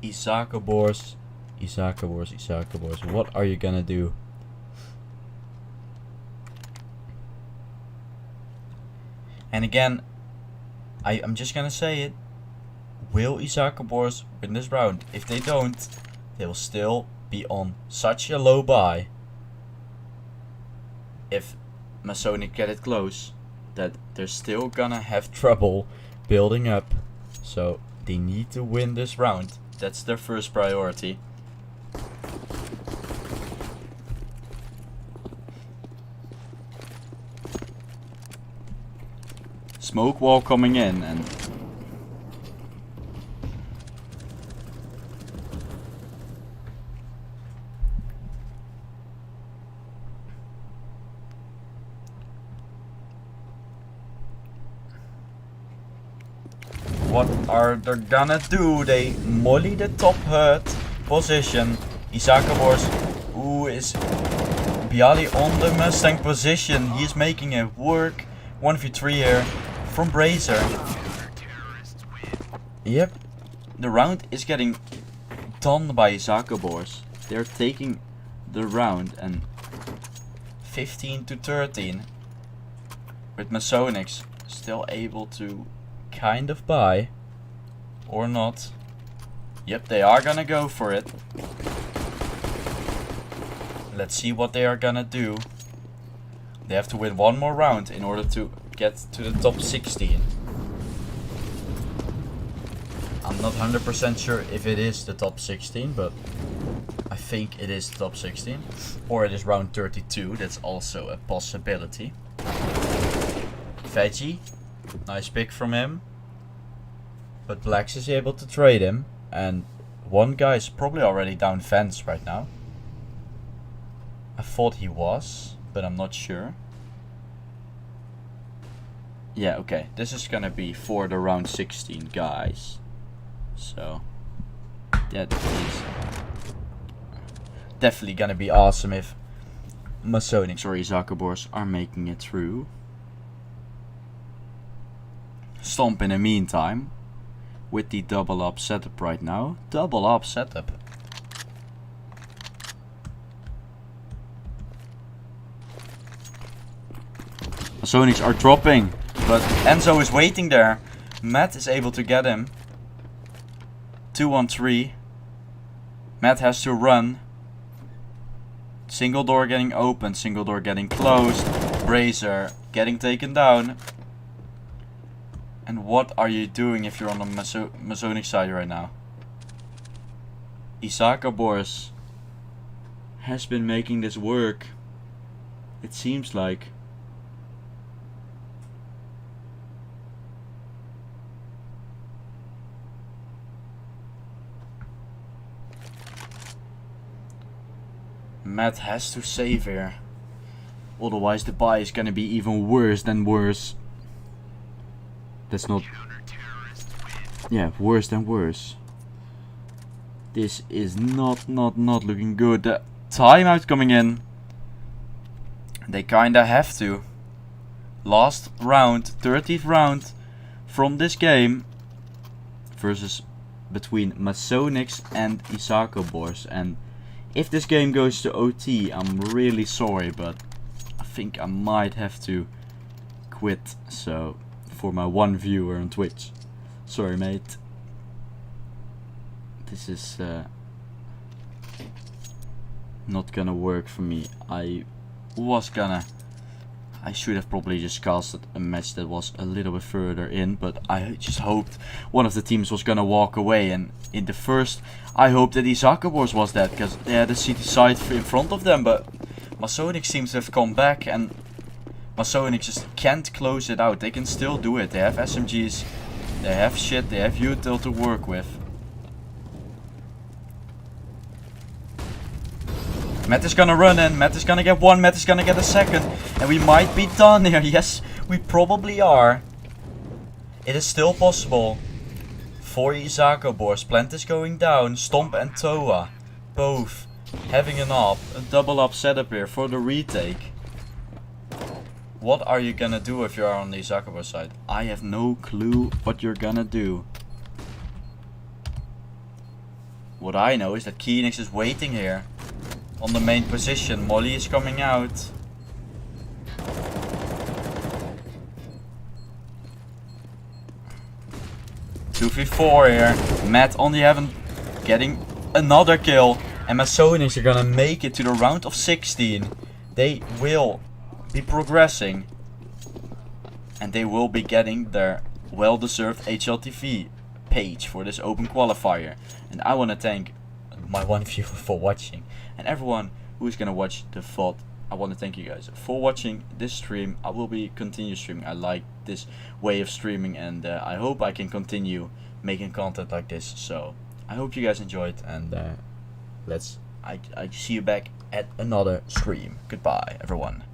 Isakobors, what are you gonna do? And again, I'm just gonna say it. Will Isakobors win this round? If they don't, they will still be on such a low buy. If Masonic get it close, that they're still gonna have trouble building up. So they need to win this round. That's their first priority. Smoke wall coming in, and what are they gonna do? They molly the top hurt position. Isaka Wars, who is Bialy on the Mustang position. He is making it work. 1v3 here from Brazer. Yep, the round is getting done by Isaka Wars. They're taking the round and 15-13. With ONYX still able to kind of buy. Or not. Yep, they are gonna go for it. Let's see what they are gonna do. They have to win one more round in order to get to the top 16. I'm not 100% sure if it is the top 16, but I think it is the top 16. Or it is round 32, that's also a possibility. Veggie, nice pick from him. But Blacks is able to trade him. And one guy is probably already down fence right now. I thought he was, but I'm not sure. Yeah, okay. This is gonna be for the round 16 guys. So that is definitely gonna be awesome if ONYX or Isaka Wars are making it through. Stomp in the meantime with the double up setup right now. Double up setup. ONYX are dropping, but Enzo is waiting there. Matt is able to get him. 2-on-3. Matt has to run. Single door getting open, single door getting closed. Brazer getting taken down. And what are you doing if you're on the ONYX side right now? Isaka Wars has been making this work. It seems like. Matt has to save here. Otherwise the buy is gonna be even worse than worse. That's not... Yeah, worse than worse. This is not looking good. The timeout coming in. They kinda have to. Last round, 30th round from this game. Versus between ONYX and Isaka Wars. And if this game goes to OT, I'm really sorry, but I think I might have to quit. So, for my one viewer on Twitch, sorry mate. This is not gonna work for me. I should have probably just casted a match that was a little bit further in, but I just hoped one of the teams was gonna walk away. And in the first, I hoped that Isaka Wars was that, because they had the city side in front of them, but ONYX seems to have come back, and ONYX just can't close it out. They can still do it. They have SMGs, they have shit, they have util to work with. Matt is gonna run in, Matt is gonna get one, Matt is gonna get a second. And we might be done here. Yes, we probably are. It is still possible for Isaka Wars. Plant is going down. Stomp and Toa both having an up. A double up setup here for the retake. What are you gonna do if you are on the Isaka Wars side? I have no clue what you're gonna do. What I know is that ONYX is waiting here on the main position. Molly is coming out. Two v 4 here. Matt on the heaven getting another kill. And ONYX are gonna make it to the round of 16. They will be progressing. And they will be getting their well-deserved HLTV page for this open qualifier. And I wanna thank my one viewer for watching. And everyone who is gonna watch the VOD, I want to thank you guys for watching this stream. I will be continue streaming. I like this way of streaming, and I hope I can continue making content like this. So I hope you guys enjoyed, and I see you back at another stream. Goodbye, everyone.